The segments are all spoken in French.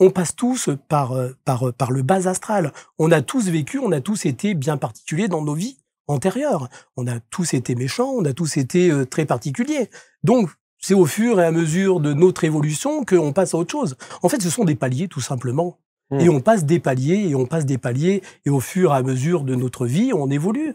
on passe tous par le bas astral. On a tous vécu, on a tous été bien particuliers dans nos vies antérieures. On a tous été méchants, on a tous été très particuliers. Donc, c'est au fur et à mesure de notre évolution qu'on passe à autre chose. En fait, ce sont des paliers, tout simplement. Et on passe des paliers, et on passe des paliers, et au fur et à mesure de notre vie, on évolue.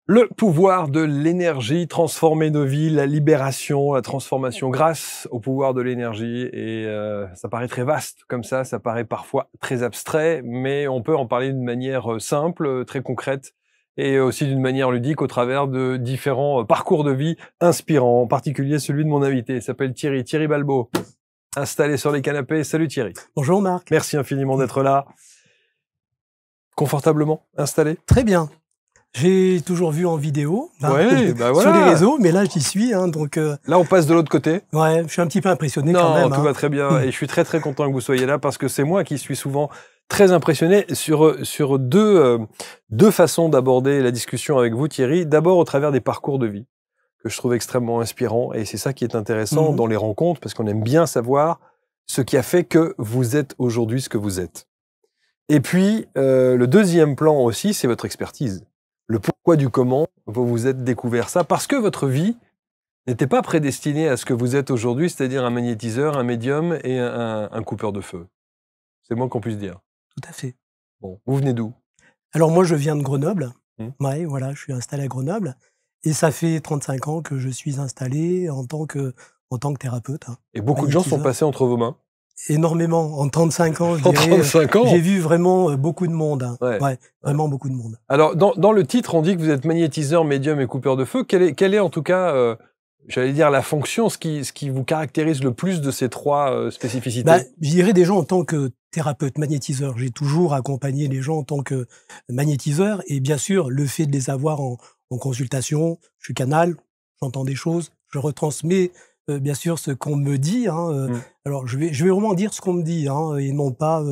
Le pouvoir de l'énergie, transformer nos vies, la libération, la transformation grâce au pouvoir de l'énergie. Et ça paraît très vaste comme ça paraît parfois très abstrait, mais on peut en parler d'une manière simple, très concrète, et aussi d'une manière ludique au travers de différents parcours de vie inspirants, en particulier celui de mon invité. Il s'appelle Thierry Balbo, installé sur les canapés. Salut Thierry. Bonjour Marc. Merci infiniment d'être là. Confortablement installé? Très bien. J'ai toujours vu en vidéo, ouais, bah voilà. Sur les réseaux, mais là j'y suis. Donc là on passe de l'autre côté. Ouais, je suis un petit peu impressionné quand même. Non, tout va très bien, et je suis très content que vous soyez là, parce que c'est moi qui suis souvent très impressionné sur deux façons d'aborder la discussion avec vous, Thierry. D'abord au travers des parcours de vie, que je trouve extrêmement inspirants, et c'est ça qui est intéressant dans les rencontres, parce qu'on aime bien savoir ce qui a fait que vous êtes aujourd'hui ce que vous êtes. Et puis, le deuxième plan aussi, c'est votre expertise. Le pourquoi du comment vous vous êtes découvert ça, parce que votre vie n'était pas prédestinée à ce que vous êtes aujourd'hui, c'est-à-dire un magnétiseur, un médium et un coupeur de feu. C'est le moins qu'on puisse dire. Tout à fait. Bon, vous venez d'où? Alors moi, je viens de Grenoble. Ouais, voilà, je suis installé à Grenoble. Et ça fait 35 ans que je suis installé en tant que thérapeute. Et beaucoup de gens sont passés entre vos mains? Énormément. En 35 ans, je en dirais, 35 ans, j'ai vu vraiment beaucoup de monde. Ouais, vraiment beaucoup de monde. Alors, dans le titre, on dit que vous êtes magnétiseur, médium et coupeur de feu. Quelle est en tout cas, j'allais dire, la fonction, ce qui vous caractérise le plus de ces trois spécificités? Je dirais déjà en tant que thérapeute, magnétiseur. J'ai toujours accompagné les gens en tant que magnétiseur. Et bien sûr, le fait de les avoir en consultation, je suis canal, j'entends des choses, je retransmets bien sûr ce qu'on me dit. Alors, je vais vraiment dire ce qu'on me dit, et non pas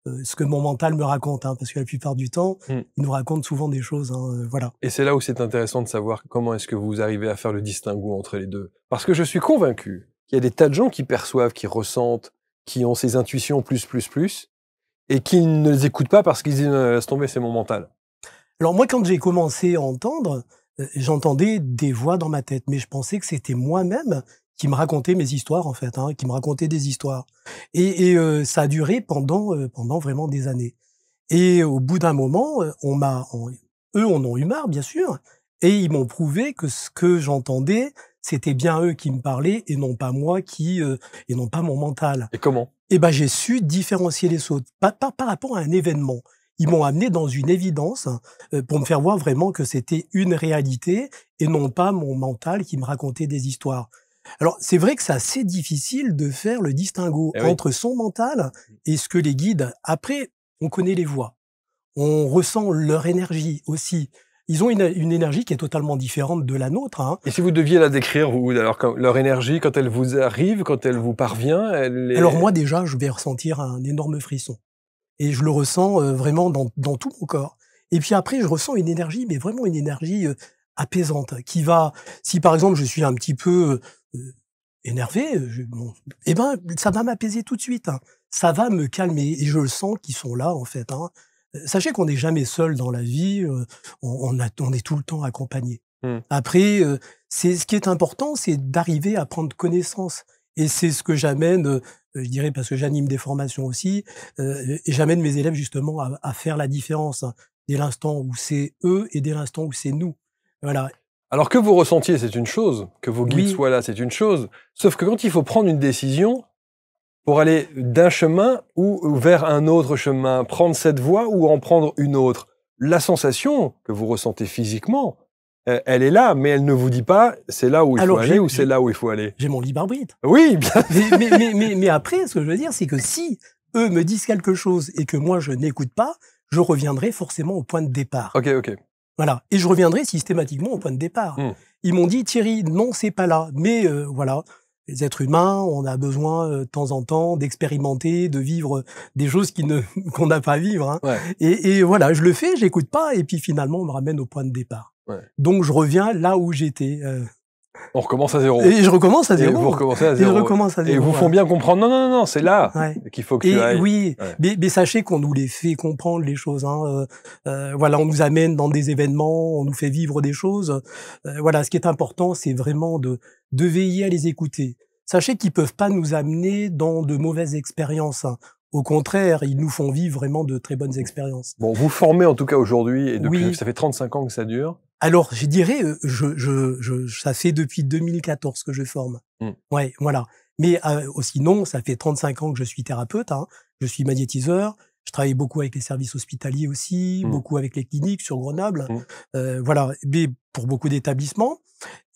ce que mon mental me raconte, parce que la plupart du temps, il nous raconte souvent des choses. Voilà. Et c'est là où c'est intéressant de savoir comment est-ce que vous arrivez à faire le distinguo entre les deux. Parce que je suis convaincu qu'il y a des tas de gens qui perçoivent, qui ressentent, qui ont ces intuitions plus, et qui ne les écoutent pas parce qu'ils disent « laisse tomber, c'est mon mental ». Alors moi, quand j'ai commencé à entendre, j'entendais des voix dans ma tête, mais je pensais que c'était moi-même qui me racontait mes histoires, en fait, qui me racontait des histoires. Et ça a duré pendant vraiment des années. Et au bout d'un moment, eux en ont eu marre, bien sûr, et ils m'ont prouvé que ce que j'entendais, c'était bien eux qui me parlaient, et non pas moi et non pas mon mental. Et comment? Et j'ai su différencier les choses par rapport à un événement. Ils m'ont amené dans une évidence pour me faire voir vraiment que c'était une réalité et non pas mon mental qui me racontait des histoires. Alors, c'est vrai que c'est assez difficile de faire le distinguo entre son mental et ce que les guides... Après, on connaît les voix. On ressent leur énergie aussi. Ils ont une énergie qui est totalement différente de la nôtre. Et si vous deviez la décrire, alors, leur énergie, quand elle vous arrive, quand elle vous parvient, Alors moi, déjà, je vais ressentir un énorme frisson. Et je le ressens vraiment dans tout mon corps. Et puis après, je ressens une énergie, mais vraiment une énergie apaisante, qui va... Si par exemple, je suis un petit peu... énervé, ça va m'apaiser tout de suite. Ça va me calmer et je le sens qu'ils sont là en fait. Sachez qu'on n'est jamais seul dans la vie, on est tout le temps accompagné. Après, ce qui est important, c'est d'arriver à prendre connaissance. Et c'est ce que j'amène, je dirais, parce que j'anime des formations aussi, et j'amène mes élèves justement à faire la différence dès l'instant où c'est eux et dès l'instant où c'est nous. Voilà. Alors que vous ressentiez, c'est une chose, que vos guides soient là, c'est une chose, sauf que quand il faut prendre une décision pour aller d'un chemin ou vers un autre chemin, prendre cette voie ou en prendre une autre, la sensation que vous ressentez physiquement, elle est là, mais elle ne vous dit pas c'est là où il faut aller ou c'est là où il faut aller. J'ai mon libre arbitre. Oui, bien. mais après, ce que je veux dire, c'est que si eux me disent quelque chose et que moi je n'écoute pas, je reviendrai forcément au point de départ. Ok. Voilà. Et je reviendrai systématiquement au point de départ. Ils m'ont dit, Thierry, non, c'est pas là. Mais voilà, les êtres humains, on a besoin de temps en temps d'expérimenter, de vivre des choses qu'on n'a pas à vivre. Et voilà, je le fais, j'écoute pas, et puis finalement, on me ramène au point de départ. Donc, je reviens là où j'étais. On recommence à zéro. Et je recommence à Et zéro. vous recommencez à Et je zéro. recommence à zéro. Et vous font bien comprendre, non, non, non, non, c'est là Ouais. qu'il faut que tu Et ailles. oui, Ouais. mais sachez qu'on nous les fait comprendre les choses. Hein. Voilà, on nous amène dans des événements, on nous fait vivre des choses. Voilà, ce qui est important, c'est vraiment de veiller à les écouter. Sachez qu'ils peuvent pas nous amener dans de mauvaises expériences. Hein. Au contraire, ils nous font vivre vraiment de très bonnes expériences. Bon, vous formez en tout cas aujourd'hui, et depuis, Oui. ça fait 35 ans que ça dure. Alors, je dirais, ça fait depuis 2014 que je forme. Ouais, voilà. Mais sinon, ça fait 35 ans que je suis thérapeute. Hein. Je suis magnétiseur. Je travaille beaucoup avec les services hospitaliers aussi, beaucoup avec les cliniques sur Grenoble. Voilà, mais pour beaucoup d'établissements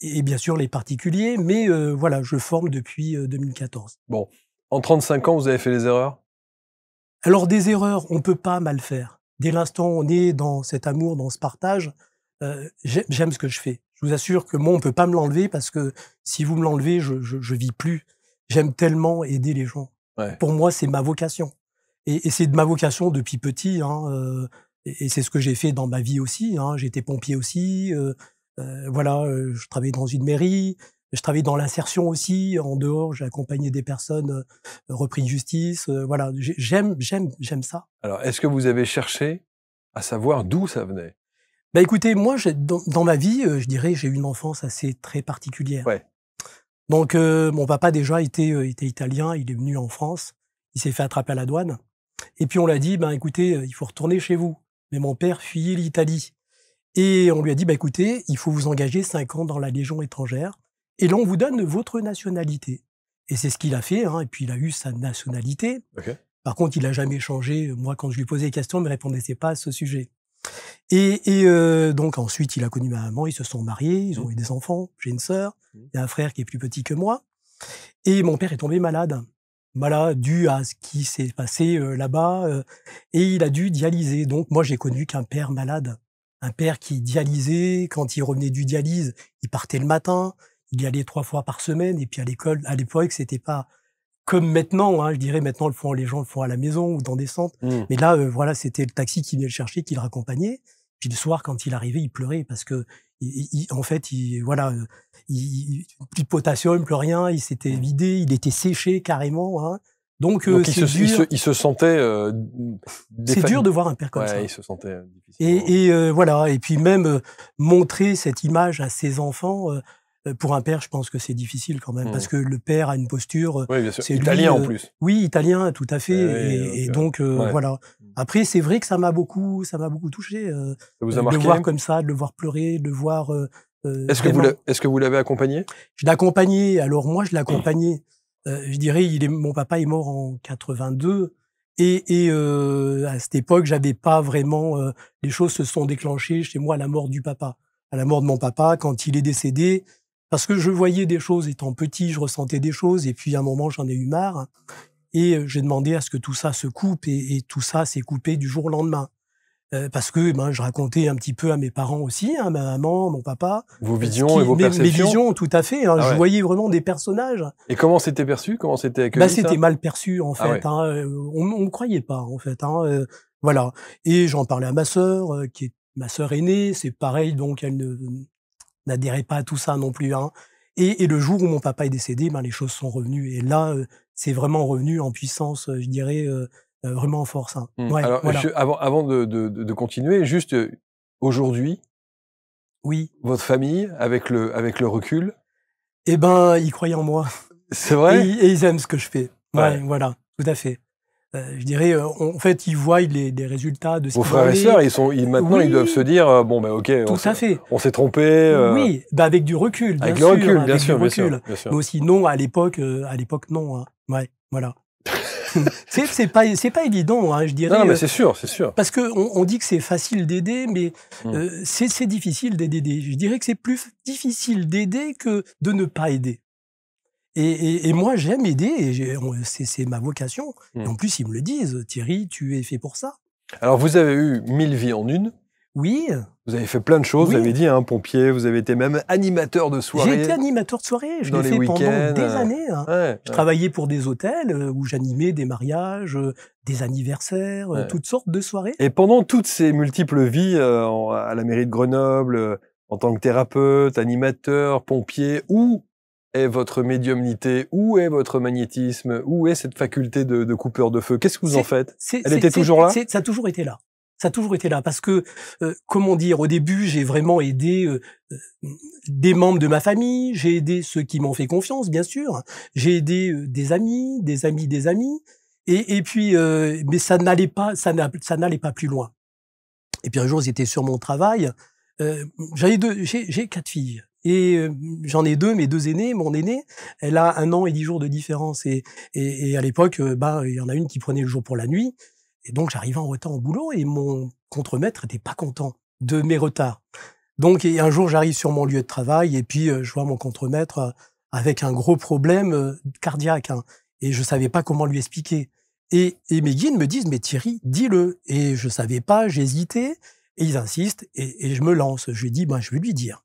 et bien sûr les particuliers. Mais voilà, je forme depuis 2014. Bon, en 35 ans, vous avez fait les erreurs? Alors des erreurs, on peut pas mal faire. Dès l'instant où on est dans cet amour, dans ce partage, j'aime ce que je fais. Je vous assure que moi, on peut pas me l'enlever parce que si vous me l'enlevez, je vis plus. J'aime tellement aider les gens. Ouais. Pour moi, c'est ma vocation. Et c'est de ma vocation depuis petit. Hein, et c'est ce que j'ai fait dans ma vie aussi. Hein. J'étais pompier aussi. Voilà, je travaillais dans une mairie. Je travaillais dans l'insertion aussi. En dehors, j'ai accompagné des personnes repris de justice. Voilà, j'aime ça. Alors, est-ce que vous avez cherché à savoir d'où ça venait? Bah écoutez, moi, dans ma vie, je dirais, j'ai eu une enfance assez très particulière. Ouais. Donc, mon papa déjà était italien. Il est venu en France. Il s'est fait attraper à la douane. Et puis on l'a dit, ben écoutez, il faut retourner chez vous. Mais mon père fuyait l'Italie. Et on lui a dit, bah écoutez, il faut vous engager 5 ans dans la Légion étrangère. Et là, on vous donne votre nationalité. Et c'est ce qu'il a fait. Hein, et puis il a eu sa nationalité. Okay. Par contre, il a jamais changé. Moi, quand je lui posais des questions, il me répondait pas à ce sujet. Et donc ensuite, il a connu ma maman. Ils se sont mariés. Ils ont eu des enfants. J'ai une sœur. Il y a un frère qui est plus petit que moi. Et mon père est tombé malade. Malade dû à ce qui s'est passé là-bas. Et il a dû dialyser. Donc moi, j'ai connu qu'un père malade. Un père qui dialysait. Quand il revenait du dialyse, il partait le matin. Il y allait 3 fois par semaine. Et puis à l'école, à l'époque, c'était pas comme maintenant. Hein, je dirais maintenant, les gens le font à la maison ou dans des centres. Mais là, voilà, c'était le taxi qui venait le chercher, qui le raccompagnait. Puis le soir, quand il arrivait, il pleurait parce que, en fait, voilà, plus de potassium, plus rien. Il s'était vidé, il était séché carrément. Hein. Donc il se sentait. C'est dur de voir un père comme ça. Ouais, il se sentait difficile. Et voilà. Et puis même montrer cette image à ses enfants. Pour un père, je pense que c'est difficile quand même, parce que le père a une posture. Oui, bien sûr. C'est italien lui, en plus. Oui, italien, tout à fait. Oui, et donc ouais. voilà. Après, c'est vrai que ça m'a beaucoup touché. Ça vous a marqué? De le voir comme ça, de le voir pleurer, de le voir. Est-ce que vous l'avez accompagné? Je l'ai accompagné. Alors moi, je l'ai accompagné. Je dirais, mon papa est mort en 82. Et à cette époque, j'avais pas vraiment. Les choses se sont déclenchées chez moi à la mort du papa, à la mort de mon papa quand il est décédé. Parce que je voyais des choses étant petit, je ressentais des choses, et puis à un moment j'en ai eu marre, et j'ai demandé à ce que tout ça se coupe, et tout ça s'est coupé du jour au lendemain. Parce que je racontais un petit peu à mes parents aussi, hein, ma maman, mon papa. Vos visions et vos perceptions. Mes visions, tout à fait. Hein, Ah ouais. Je voyais vraiment des personnages. Et comment c'était perçu? Comment c'était accueilli? C'était mal perçu en fait. Ah ouais. Hein, on me croyait pas en fait. Hein, voilà. Et j'en parlais à ma sœur, qui est ma sœur aînée. C'est pareil, donc elle n'adhérait pas à tout ça non plus. Hein. Et le jour où mon papa est décédé, les choses sont revenues. Et là, c'est vraiment revenu en puissance, je dirais, vraiment en force. Hein. Ouais, alors, voilà. avant de continuer, juste aujourd'hui, oui. Votre famille, avec le recul, eh ben, ils croyaient en moi. C'est vrai. Et ils aiment ce que je fais. Ouais. Voilà, tout à fait. Je dirais, en fait, ils voient les résultats de ce Vos frères et sœurs, maintenant, ils doivent se dire, ok, tout à fait. On s'est trompé. Oui, avec du recul, bien sûr. Avec le recul, bien sûr. Mais aussi, non, à l'époque, non. Hein. Ouais, voilà. c'est pas évident, hein, je dirais. Non, mais c'est sûr. Parce que on dit que c'est facile d'aider, mais c'est difficile d'aider. Je dirais que c'est plus difficile d'aider que de ne pas aider. Et moi, j'aime aider, c'est ma vocation. Et en plus, ils me le disent, Thierry, tu es fait pour ça. Alors, vous avez eu 1000 vies en une. Oui. Vous avez fait plein de choses, oui. Vous avez dit, pompier, vous avez été même animateur de soirée. J'ai été animateur de soirée, je l'ai fait pendant des années. Hein. Je travaillais pour des hôtels où j'animais des mariages, des anniversaires, toutes sortes de soirées. Et pendant toutes ces multiples vies à la mairie de Grenoble, En tant que thérapeute, animateur, pompier, où est votre médiumnité? Où est votre magnétisme? Où est cette faculté de coupeur de feu? Qu'est-ce que vous en faites? Elle était toujours là? Ça a toujours été là. Ça a toujours été là parce que, comment dire, au début, j'ai vraiment aidé des membres de ma famille, j'ai aidé ceux qui m'ont fait confiance, bien sûr, j'ai aidé des amis, des amis, des amis, et puis, mais ça n'allait pas plus loin. Et puis un jour, j'étais sur mon travail, j'ai 4 filles. Et j'en ai 2, mes 2 aînées. Mon aînée, elle a 1 an et 10 jours de différence. Et à l'époque, il y en a une qui prenait le jour pour la nuit. Et donc, j'arrivais en retard au boulot et mon contremaître était pas content de mes retards. Donc, et un jour, j'arrive sur mon lieu de travail et puis je vois mon contremaître avec un gros problème cardiaque. Hein, et je savais pas comment lui expliquer. Et mes guides me disent, mais Thierry, dis-le. Et je savais pas, j'hésitais. Et ils insistent et je me lance. Je lui dis, je vais lui dire.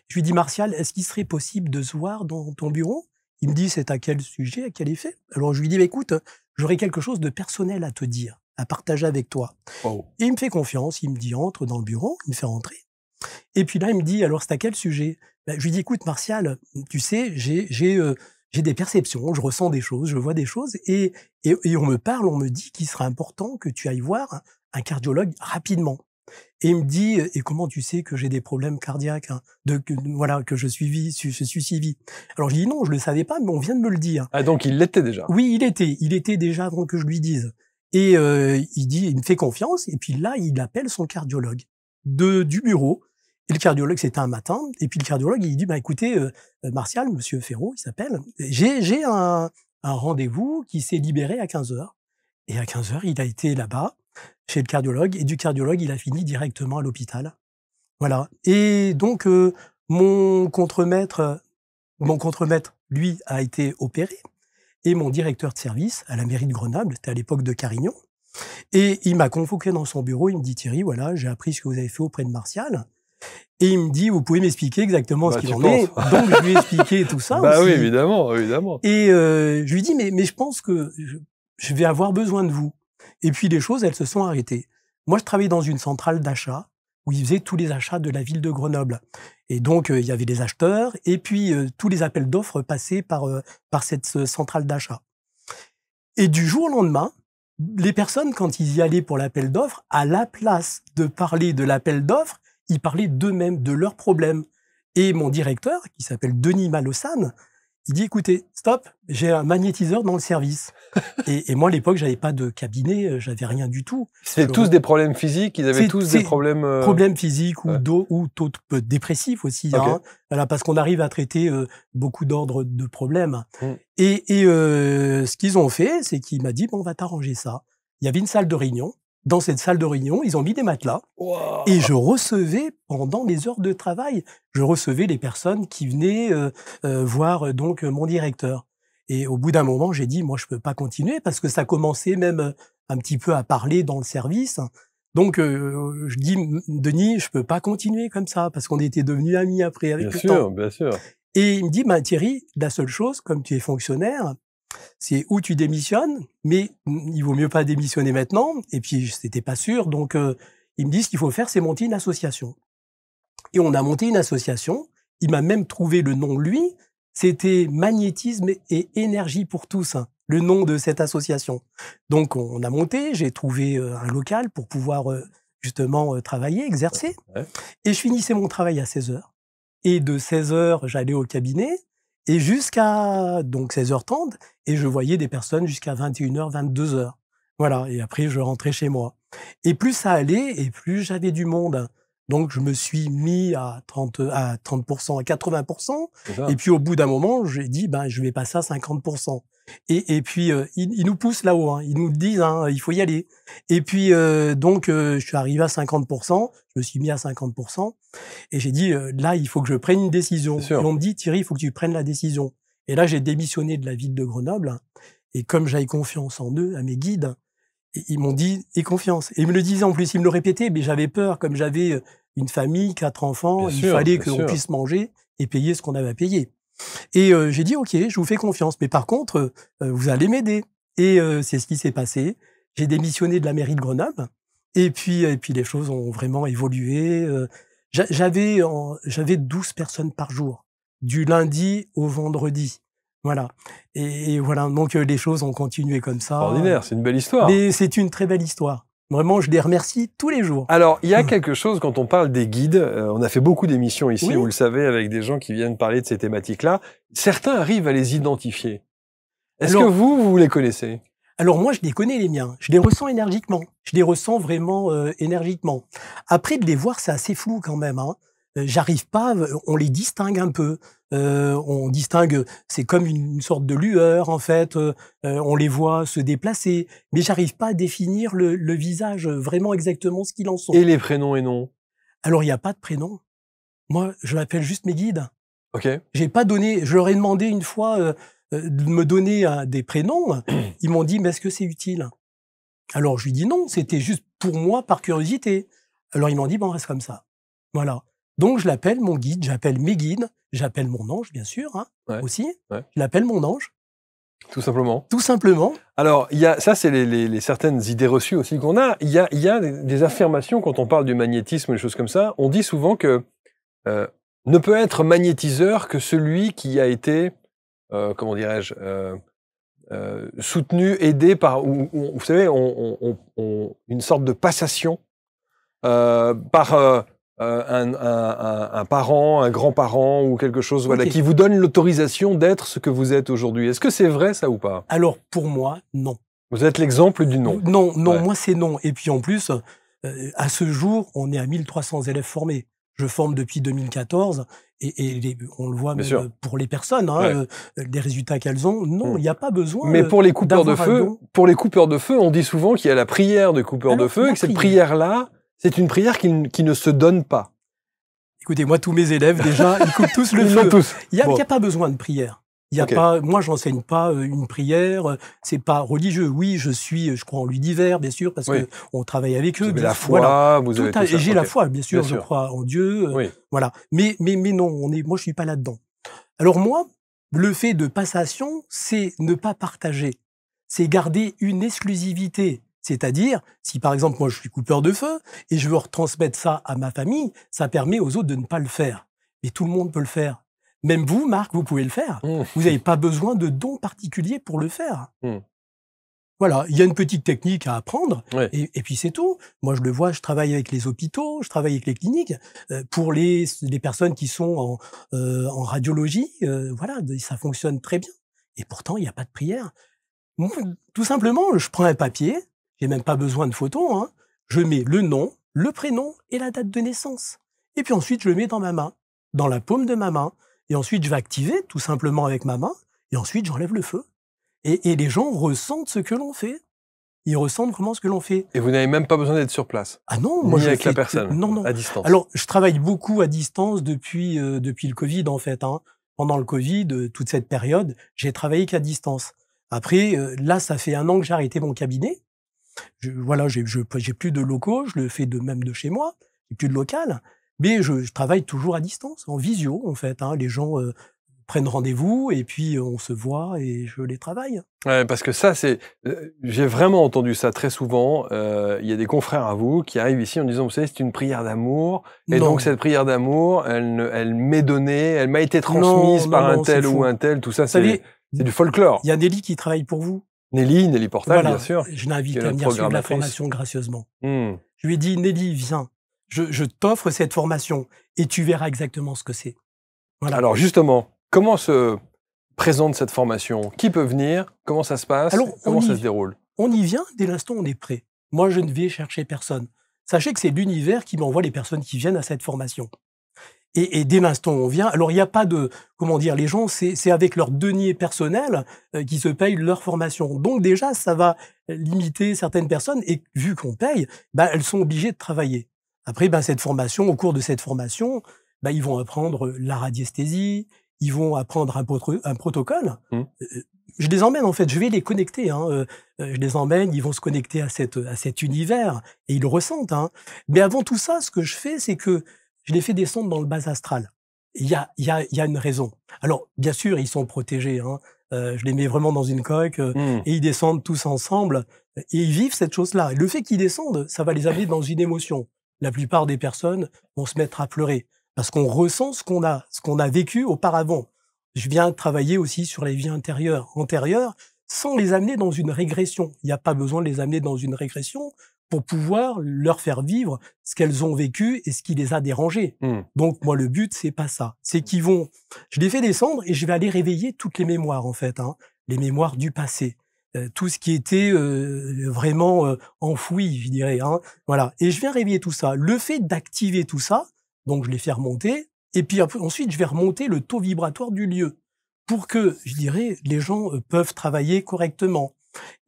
Je lui dis, Martial, est-ce qu'il serait possible de se voir dans ton bureau? Il me dit, c'est à quel sujet, à quel effet? Alors je lui dis, écoute, j'aurais quelque chose de personnel à te dire, à partager avec toi. Wow. Et il me fait confiance, il me dit, entre dans le bureau, il me fait rentrer. Et puis là, il me dit, alors c'est à quel sujet? Je lui dis, écoute, Martial, tu sais, j'ai des perceptions, je ressens des choses, je vois des choses, et on me parle, on me dit qu'il serait important que tu ailles voir un cardiologue rapidement. Et il me dit, et comment tu sais que j'ai des problèmes cardiaques, hein, voilà, que je suis suivi. Alors je dis non, je le savais pas, mais on vient de me le dire. Ah, donc il l'était déjà. Oui, il était déjà avant que je lui dise. Et il me fait confiance, et puis là, il appelle son cardiologue du bureau. Et le cardiologue, c'était un matin, et puis le cardiologue, il dit, écoutez, Martial, Monsieur Ferraud, il s'appelle, j'ai un rendez-vous qui s'est libéré à 15 heures. Et à 15 heures, il a été là-bas, chez le cardiologue, et du cardiologue, il a fini directement à l'hôpital. Voilà. Et donc, mon contremaître, lui, a été opéré, et mon directeur de service à la mairie de Grenoble, c'était à l'époque de Carignan, et il m'a convoqué dans son bureau, il me dit, Thierry, voilà, j'ai appris ce que vous avez fait auprès de Martial, et il me dit, vous pouvez m'expliquer exactement ce qu'il en est. Donc, je lui ai expliqué tout ça aussi. Oui, évidemment, évidemment. Et je lui dis, mais je pense que je vais avoir besoin de vous. Et puis les choses, elles se sont arrêtées. Moi, je travaillais dans une centrale d'achat où ils faisaient tous les achats de la ville de Grenoble. Et donc, il y avait des acheteurs et puis tous les appels d'offres passaient par cette centrale d'achat. Et du jour au lendemain, les personnes, quand ils y allaient pour l'appel d'offres, à la place de parler de l'appel d'offres, ils parlaient d'eux-mêmes, de leurs problèmes. Et mon directeur, qui s'appelle Denis Malossane, il dit, écoutez, stop, j'ai un magnétiseur dans le service. Et moi, à l'époque, j'avais pas de cabinet, j'avais rien du tout. C'était tous des problèmes physiques, ils avaient tous des problèmes... Problèmes physiques ou dépressifs aussi. Okay. Hein, voilà, parce qu'on arrive à traiter beaucoup d'ordres de problèmes. Et ce qu'ils ont fait, c'est qu'il m'a dit, on va t'arranger ça. Il y avait une salle de réunion. Dans cette salle de réunion, ils ont mis des matelas. Wow. Et je recevais, pendant mes heures de travail, je recevais les personnes qui venaient voir donc mon directeur. Et au bout d'un moment, j'ai dit, moi, je peux pas continuer parce que ça commençait même un petit peu à parler dans le service. Donc, je dis, Denis, je peux pas continuer comme ça parce qu'on était devenus amis après avec le temps. Bien sûr. Et il me dit, Thierry, la seule chose, comme tu es fonctionnaire, c'est où tu démissionnes, mais il vaut mieux pas démissionner maintenant. Et puis, c'était pas sûr. Donc, il me dit, ce qu'il faut faire, c'est monter une association. Et on a monté une association. Il m'a même trouvé le nom, lui. C'était Magnétisme et Énergie pour tous, hein, le nom de cette association. Donc, on a monté. J'ai trouvé un local pour pouvoir justement travailler, exercer. Ouais. Et je finissais mon travail à 16 heures. Et de 16 heures, j'allais au cabinet. Et jusqu'à donc 16h30, et je voyais des personnes jusqu'à 21h, 22h. Voilà, et après je rentrais chez moi. Et plus ça allait, et plus j'avais du monde. Donc je me suis mis à 30%, à 80%. Et puis au bout d'un moment, j'ai dit, je vais passer à 50%. Et puis ils nous poussent là-haut, hein, ils nous disent, hein, il faut y aller. Et puis donc je suis arrivé à 50%, je me suis mis à 50%, et j'ai dit là il faut que je prenne une décision. Et on me dit, Thierry, il faut que tu prennes la décision. Et là j'ai démissionné de la ville de Grenoble, et comme j'avais confiance en eux, à mes guides, ils m'ont dit, aie confiance. Et ils me le disaient en plus, ils me le répétaient, mais j'avais peur, comme j'avais une famille, 4 enfants, il fallait qu'on puisse manger et payer ce qu'on avait à payer. Et j'ai dit, OK, je vous fais confiance, mais par contre, vous allez m'aider. Et c'est ce qui s'est passé. J'ai démissionné de la mairie de Grenoble, et puis les choses ont vraiment évolué. J'avais 12 personnes par jour, du lundi au vendredi. Voilà. Et voilà, donc les choses ont continué comme ça. Extraordinaire, c'est une belle histoire. Mais c'est une très belle histoire. Vraiment, je les remercie tous les jours. Alors, il y a quelque chose, quand on parle des guides, on a fait beaucoup d'émissions ici, Oui. vous le savez, avec des gens qui viennent parler de ces thématiques-là. Certains arrivent à les identifier. Est-ce que vous les connaissez? Alors moi, je les connais, les miens. Je les ressens énergiquement. Je les ressens vraiment énergiquement. Après, de les voir, c'est assez flou quand même. Hein. J'arrive pas, on les distingue un peu. On distingue, c'est comme une sorte de lueur en fait. On les voit se déplacer, mais j'arrive pas à définir le visage vraiment exactement ce qu'ils en sont. Et les prénoms et noms? Alors il n'y a pas de prénom. Moi, je l'appelle juste mes guides. Ok. J'ai pas donné. Je leur ai demandé une fois de me donner des prénoms. Ils m'ont dit, mais est-ce que c'est utile? Alors je lui dis non, c'était juste pour moi par curiosité. Alors ils m'ont dit, bon, on reste comme ça. Voilà. Donc je l'appelle mon guide, j'appelle mes guides, j'appelle mon ange, bien sûr, hein, aussi. Ouais. Je l'appelle mon ange. Tout simplement. Tout simplement. Alors, ça, c'est les certaines idées reçues aussi qu'on a. Il y a des affirmations quand on parle du magnétisme ou des choses comme ça. On dit souvent que ne peut être magnétiseur que celui qui a été, comment dirais-je, soutenu, aidé par, vous savez, une sorte de passation par un parent, un grand-parent ou quelque chose, voilà, qui vous donne l'autorisation d'être ce que vous êtes aujourd'hui. Est-ce que c'est vrai, ça, ou pas? Alors, pour moi, non. Vous êtes l'exemple du non. Non, moi, c'est non. Et puis, en plus, à ce jour, on est à 1300 élèves formés. Je forme depuis 2014 et on le voit même pour les personnes, hein, les résultats qu'elles ont. Non, il n'y a pas besoin. Mais pour les coupeurs de feu, on dit souvent qu'il y a la prière de coupeur de feu et que cette prière-là, c'est une prière qui ne se donne pas. Écoutez, moi, tous mes élèves, déjà, ils coupent tous le feu. Il n'y a pas besoin de prière. Il y a pas, moi, j'enseigne pas une prière. C'est pas religieux. Oui, je crois en l'univers, bien sûr, parce que on travaille avec eux. Vous avez la foi, vous avez tout ça. J'ai la foi, bien sûr. Je crois en Dieu. Voilà. Mais non, moi, je suis pas là-dedans. Alors moi, le fait de passation, c'est ne pas partager. C'est garder une exclusivité. C'est-à-dire, si par exemple, moi, je suis coupeur de feu et je veux retransmettre ça à ma famille, ça permet aux autres de ne pas le faire. Mais tout le monde peut le faire. Même vous, Marc, vous pouvez le faire. Vous n'avez pas besoin de dons particuliers pour le faire. Voilà, il y a une petite technique à apprendre, et puis c'est tout. Moi, je le vois, je travaille avec les hôpitaux, je travaille avec les cliniques. Pour les personnes qui sont en radiologie, voilà, ça fonctionne très bien. Et pourtant, il n'y a pas de prière. Moi, tout simplement, je prends un papier, j'ai même pas besoin de photos, hein, je mets le nom, le prénom et la date de naissance. Et puis ensuite, je le mets dans ma main, dans la paume de ma main. Et ensuite, je vais activer tout simplement avec ma main. Et ensuite, j'enlève le feu. Et les gens ressentent ce que l'on fait. Ils ressentent vraiment ce que l'on fait. Et vous n'avez même pas besoin d'être sur place? Ah non, moi je avec la personne. Non, à distance. Alors, je travaille beaucoup à distance depuis le Covid en fait. Hein. Pendant le Covid, toute cette période, j'ai travaillé qu'à distance. Après, là, ça fait 1 an que j'ai arrêté mon cabinet. Voilà, j'ai plus de locaux, je le fais même de chez moi. J'ai plus de local. Mais je travaille toujours à distance, en visio en fait. Hein. Les gens prennent rendez-vous et puis on se voit et je les travaille. Ouais, parce que ça, j'ai vraiment entendu ça très souvent. Il y a des confrères à vous qui arrivent ici en disant, vous savez, c'est une prière d'amour. Et donc cette prière d'amour, elle m'est donnée, elle m'a été transmise par un tel ou un tel. Tout ça, c'est du folklore. Il y a Nelly qui travaille pour vous. Nelly Portal, bien sûr. Je l'invite à venir suivre la formation gracieusement. Je lui ai dit, Nelly, viens. Je t'offre cette formation et tu verras exactement ce que c'est. Voilà. Alors justement, comment se présente cette formation? Qui peut venir? Comment ça se passe? Comment ça se déroule? On y vient dès l'instant où on est prêt. Moi, je ne vais chercher personne. Sachez que c'est l'univers qui m'envoie les personnes qui viennent à cette formation. Et dès l'instant où on vient, alors il n'y a pas de, comment dire, les gens, c'est avec leur denier personnel qui se payent leur formation. Donc déjà, ça va limiter certaines personnes et vu qu'on paye, elles sont obligées de travailler. Après, cette formation, au cours de cette formation, ils vont apprendre la radiesthésie, ils vont apprendre un protocole. Je les emmène, en fait, je vais les connecter. Hein. Je les emmène, ils vont se connecter à cet univers et ils le ressentent. Hein. Mais avant tout ça, ce que je fais, c'est que je les fais descendre dans le bas astral. Il y a une raison. Alors, bien sûr, ils sont protégés. Hein. Je les mets vraiment dans une coque et ils descendent tous ensemble et ils vivent cette chose-là. Et le fait qu'ils descendent, ça va les amener dans une émotion. la plupart des personnes vont se mettre à pleurer parce qu'on ressent ce qu'on a vécu auparavant. Je viens travailler aussi sur les vies antérieures, sans les amener dans une régression. Il n'y a pas besoin de les amener dans une régression pour pouvoir leur faire vivre ce qu'elles ont vécu et ce qui les a dérangées. Donc, moi, le but, c'est pas ça. C'est je les fais descendre et je vais aller réveiller toutes les mémoires, en fait, hein, les mémoires du passé. Tout ce qui était vraiment enfoui, je dirais. Hein, voilà. Et je viens réveiller tout ça. Le fait d'activer tout ça, donc je les fais remonter, et puis ensuite je vais remonter le taux vibratoire du lieu pour que, je dirais, les gens peuvent travailler correctement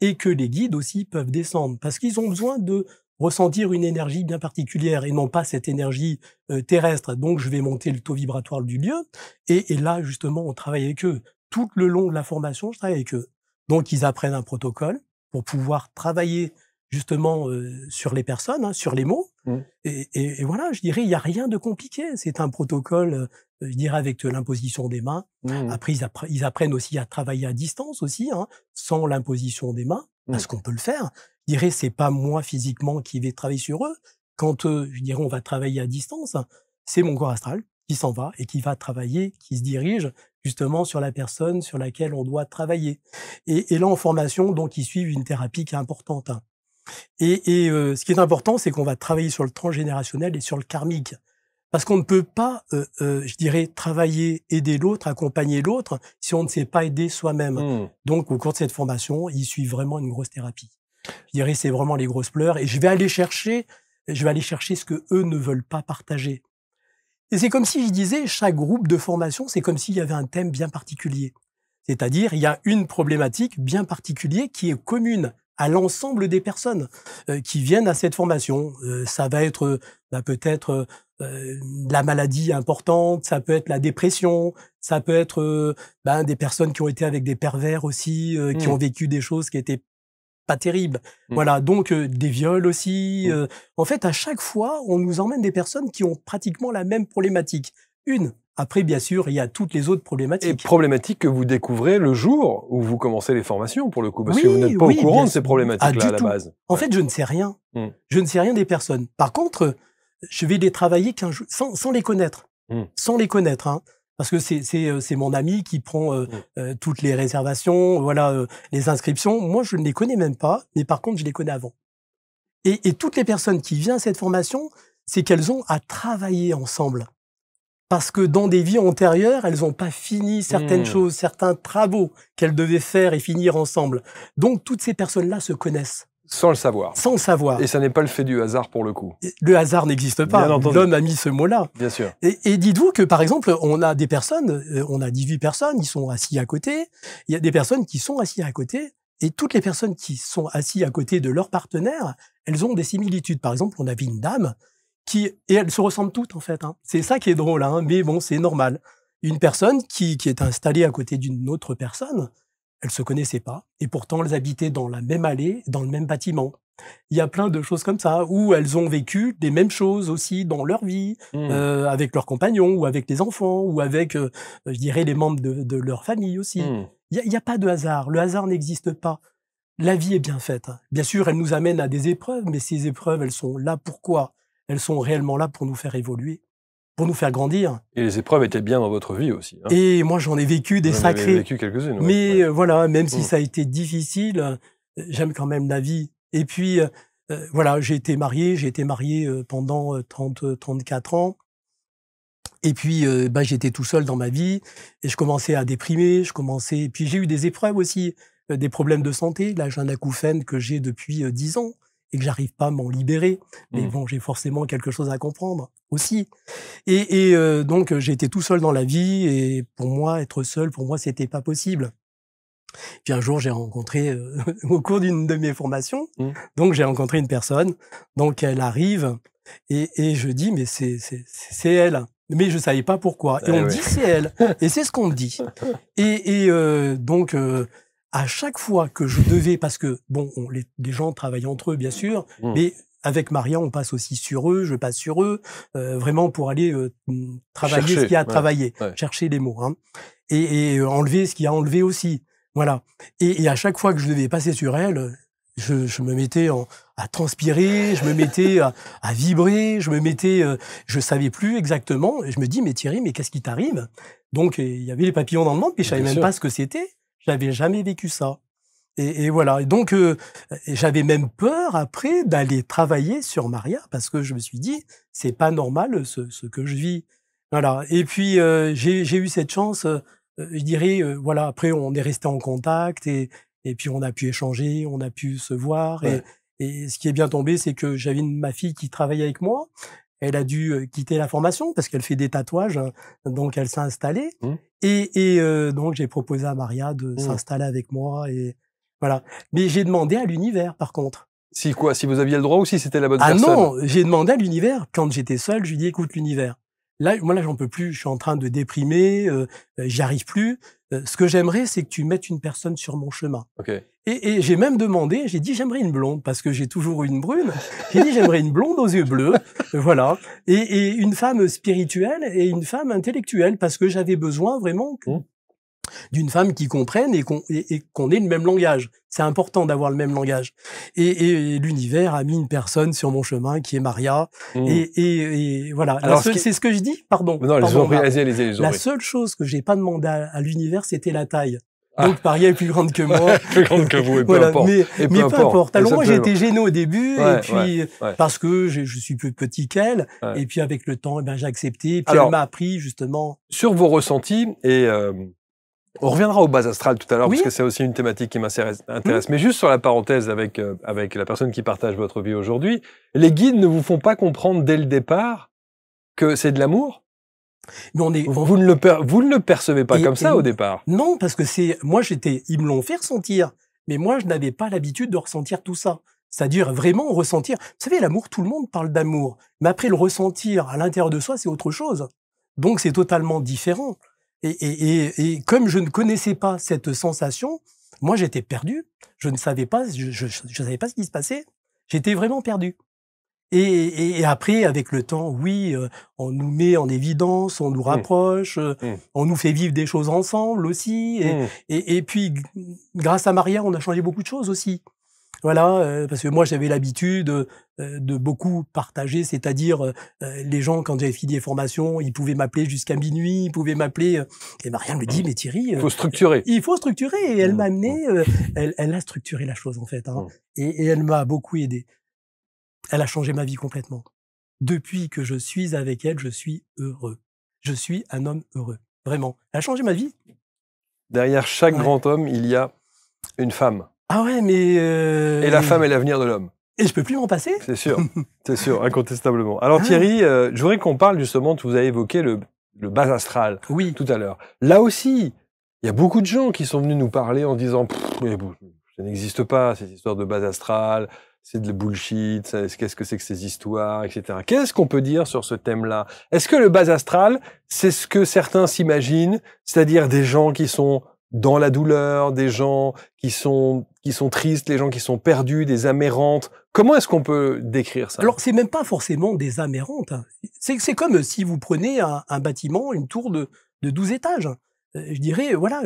et que les guides aussi peuvent descendre parce qu'ils ont besoin de ressentir une énergie bien particulière et non pas cette énergie terrestre. Donc je vais monter le taux vibratoire du lieu et là justement on travaille avec eux. Tout le long de la formation, je travaille avec eux. Donc, ils apprennent un protocole pour pouvoir travailler justement sur les personnes, hein, sur les mots. Et voilà, je dirais, il n'y a rien de compliqué. C'est un protocole, je dirais, avec l'imposition des mains. Après, ils apprennent aussi à travailler à distance aussi, hein, sans l'imposition des mains, parce qu'on peut le faire. Je dirais, c'est pas moi physiquement qui vais travailler sur eux. Quand, je dirais, on va travailler à distance, c'est mon corps astral qui s'en va et qui va travailler, qui se dirige justement sur la personne sur laquelle on doit travailler. Et là, en formation, donc, ils suivent une thérapie qui est importante. Hein. Et ce qui est important, c'est qu'on va travailler sur le transgénérationnel et sur le karmique. Parce qu'on ne peut pas, je dirais, travailler, aider l'autre, accompagner l'autre, si on ne s'est pas aider soi-même. Donc, au cours de cette formation, ils suivent vraiment une grosse thérapie. Je dirais, c'est vraiment les grosses pleurs. Et je vais aller chercher ce que eux ne veulent pas partager. Et c'est comme si je disais, chaque groupe de formation, c'est comme s'il y avait un thème bien particulier. C'est-à-dire, il y a une problématique bien particulière qui est commune à l'ensemble des personnes qui viennent à cette formation. Ça va être peut-être la maladie importante, ça peut être la dépression, ça peut être des personnes qui ont été avec des pervers aussi, qui ont vécu des choses qui étaient pas terrible. Voilà, donc des viols aussi. En fait, à chaque fois, on nous emmène des personnes qui ont pratiquement la même problématique. Après, bien sûr, il y a toutes les autres problématiques. Et problématiques que vous découvrez le jour où vous commencez les formations, pour le coup, parce que vous n'êtes pas au courant de ces problématiques-là à la base. En fait, je ne sais rien. Je ne sais rien des personnes. Par contre, je vais les travailler sans les connaître. Sans les connaître, hein. Parce que c'est mon ami qui prend toutes les réservations, voilà, les inscriptions. Moi, je ne les connais même pas, mais par contre, je les connais avant. Et toutes les personnes qui viennent à cette formation, c'est qu'elles ont à travailler ensemble. Parce que dans des vies antérieures, elles n'ont pas fini certaines choses, certains travaux qu'elles devaient faire et finir ensemble. Donc, toutes ces personnes-là se connaissent. Sans le savoir. Sans le savoir. Et ça n'est pas le fait du hasard pour le coup. Le hasard n'existe pas. L'homme a mis ce mot-là. Bien sûr. Et dites-vous que, par exemple, on a des personnes, on a 18 personnes, ils sont assis à côté. Il y a des personnes qui sont assises à côté. Et toutes les personnes qui sont assises à côté de leur partenaire, elles ont des similitudes. Par exemple, on avait une dame et elles se ressemblent toutes, en fait. Hein. C'est ça qui est drôle, hein, mais bon, c'est normal. Une personne qui est installée à côté d'une autre personne, elles se connaissaient pas, et pourtant elles habitaient dans la même allée, dans le même bâtiment. Il y a plein de choses comme ça, où elles ont vécu les mêmes choses aussi dans leur vie, avec leurs compagnons, ou avec les enfants, ou avec, je dirais, les membres de leur famille aussi. Il y a pas de hasard, le hasard n'existe pas. La vie est bien faite. Bien sûr, elle nous amène à des épreuves, mais ces épreuves, elles sont là pourquoi? Elles sont réellement là pour nous faire évoluer, pour nous faire grandir. Et les épreuves étaient bien dans votre vie aussi. Hein. Et moi, j'en ai vécu des sacrées. J'en ai vécu quelques-unes. Mais voilà, même si ça a été difficile, j'aime quand même la vie. Et puis, voilà, j'ai été marié pendant 34 ans. Et puis, j'étais tout seul dans ma vie et je commençais à déprimer. Et puis, j'ai eu des épreuves aussi, des problèmes de santé. Là, j'ai un acouphène que j'ai depuis 10 ans. Et que j'arrive pas à m'en libérer. Mais bon, j'ai forcément quelque chose à comprendre aussi. Et donc, j'ai été tout seul dans la vie. Et pour moi, être seul, pour moi, c'était pas possible. Puis un jour, j'ai rencontré, au cours d'une de mes formations, donc j'ai rencontré une personne. Donc, elle arrive et je dis, mais c'est elle. Mais je savais pas pourquoi. Et on me dit, c'est elle. Et c'est ce qu'on me dit. Donc, à chaque fois que je devais, parce que bon, les gens travaillent entre eux, bien sûr, mais avec Maria, on passe aussi sur eux, je passe sur eux, vraiment pour aller travailler ce qu'il y a à travailler, chercher les mots, hein, et enlever ce qu'il y a à enlever aussi, voilà. Et à chaque fois que je devais passer sur elle, je me mettais à transpirer, je me mettais à vibrer, je savais plus exactement. Et je me dis, mais Thierry, mais qu'est-ce qui t'arrive? Donc, il y avait les papillons dans le ventre, puis je savais même pas ce que c'était. J'avais jamais vécu ça. Et voilà. Et donc, j'avais même peur après d'aller travailler sur Maria parce que je me suis dit, c'est pas normal ce que je vis. Voilà. Et puis, j'ai eu cette chance, je dirais, voilà. Après, on est resté en contact et puis on a pu échanger, on a pu se voir. Ouais. Et ce qui est bien tombé, c'est que j'avais ma fille qui travaillait avec moi. Elle a dû quitter la formation parce qu'elle fait des tatouages, donc elle s'est installée. Donc j'ai proposé à Maria de s'installer avec moi et voilà. Mais j'ai demandé à l'univers, par contre. Si quoi? Si vous aviez le droit ou si c'était la bonne personne? Ah non, j'ai demandé à l'univers. Quand j'étais seul, je lui ai dit, écoute, l'univers. Là, j'en peux plus. Je suis en train de déprimer. J'y arrive plus. Ce que j'aimerais, c'est que tu mettes une personne sur mon chemin. Okay. Et j'ai même demandé, j'ai dit, j'aimerais une blonde, parce que j'ai toujours eu une brune. J'ai dit, j'aimerais une blonde aux yeux bleus. Voilà. Et une femme spirituelle et une femme intellectuelle, parce que j'avais besoin vraiment d'une femme qui comprenne et qu'on ait le même langage. C'est important d'avoir le même langage. Et l'univers a mis une personne sur mon chemin qui est Maria. Et voilà. C'est ce que je dis. Pardon. Non, allez-y. La seule chose que j'ai pas demandé à l'univers, c'était la taille. Donc Maria est plus grande que moi. Plus grande que vous, et peu voilà, importe. Mais peu importe. Alors moi, j'étais gêné au début, ouais, et puis parce que je suis plus petit qu'elle, et puis avec le temps, j'ai accepté. Et puis elle m'a appris justement. Sur vos ressentis, et on reviendra aux bases astrales tout à l'heure, parce que c'est aussi une thématique qui m'intéresse. Mais juste sur la parenthèse avec la personne qui partage votre vie aujourd'hui, les guides ne vous font pas comprendre dès le départ que c'est de l'amour? Mais vous ne le percevez pas comme ça au départ? Non, parce que ils me l'ont fait ressentir, mais moi je n'avais pas l'habitude de ressentir tout ça. C'est-à-dire vraiment ressentir. Vous savez, l'amour, tout le monde parle d'amour, mais après le ressentir à l'intérieur de soi, c'est autre chose. Donc c'est totalement différent. Et comme je ne connaissais pas cette sensation, moi j'étais perdu. Je ne savais pas, je savais pas ce qui se passait. J'étais vraiment perdu. Et après, avec le temps, oui, on nous met en évidence, on nous rapproche, on nous fait vivre des choses ensemble aussi. Et puis, grâce à Maria, on a changé beaucoup de choses aussi. Voilà, parce que moi, j'avais l'habitude de beaucoup partager, c'est-à-dire les gens, quand j'avais fini des formations, ils pouvaient m'appeler jusqu'à minuit, ils pouvaient m'appeler. Et Maria me dit, mais Thierry... il faut structurer. Il faut structurer. Et elle m'a amené, elle a structuré la chose, en fait. Hein, et elle m'a beaucoup aidé. Elle a changé ma vie complètement. Depuis que je suis avec elle, je suis heureux. Je suis un homme heureux. Vraiment. Elle a changé ma vie. Derrière chaque grand homme, il y a une femme. Ah ouais, mais... Et la femme est l'avenir de l'homme. Et je peux plus m'en passer. C'est sûr, incontestablement. Alors Thierry, je voudrais qu'on parle justement, vous avez évoqué le bas astral tout à l'heure. Là aussi, il y a beaucoup de gens qui sont venus nous parler en disant « ça n'existe pas, ces histoires de bas astral, c'est de la bullshit, qu'est-ce que c'est que ces histoires, etc. » Qu'est-ce qu'on peut dire sur ce thème-là? Est-ce que le bas astral, c'est ce que certains s'imaginent, c'est-à-dire des gens qui sont dans la douleur, des gens qui sont tristes, les gens qui sont perdus, des âmes errantes? Comment est-ce qu'on peut décrire ça? Alors, c'est même pas forcément des âmes errantes. C'est comme si vous prenez un bâtiment, une tour de 12 étages. Je dirais, voilà,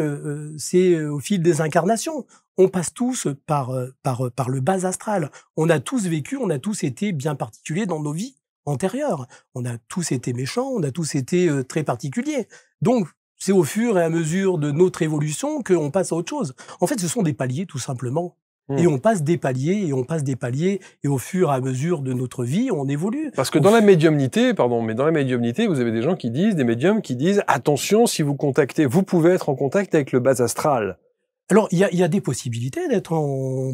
c'est au fil des incarnations. On passe tous par le bas astral. On a tous vécu, on a tous été bien particuliers dans nos vies antérieures. On a tous été méchants, on a tous été très particuliers. Donc, c'est au fur et à mesure de notre évolution qu'on passe à autre chose. En fait, ce sont des paliers, tout simplement. Et on passe des paliers, et on passe des paliers, et au fur et à mesure de notre vie, on évolue. Parce que dans la médiumnité, vous avez des gens qui disent, des médiums qui disent, attention, si vous contactez, vous pouvez être en contact avec le bas astral. Alors, il y a des possibilités d'être en...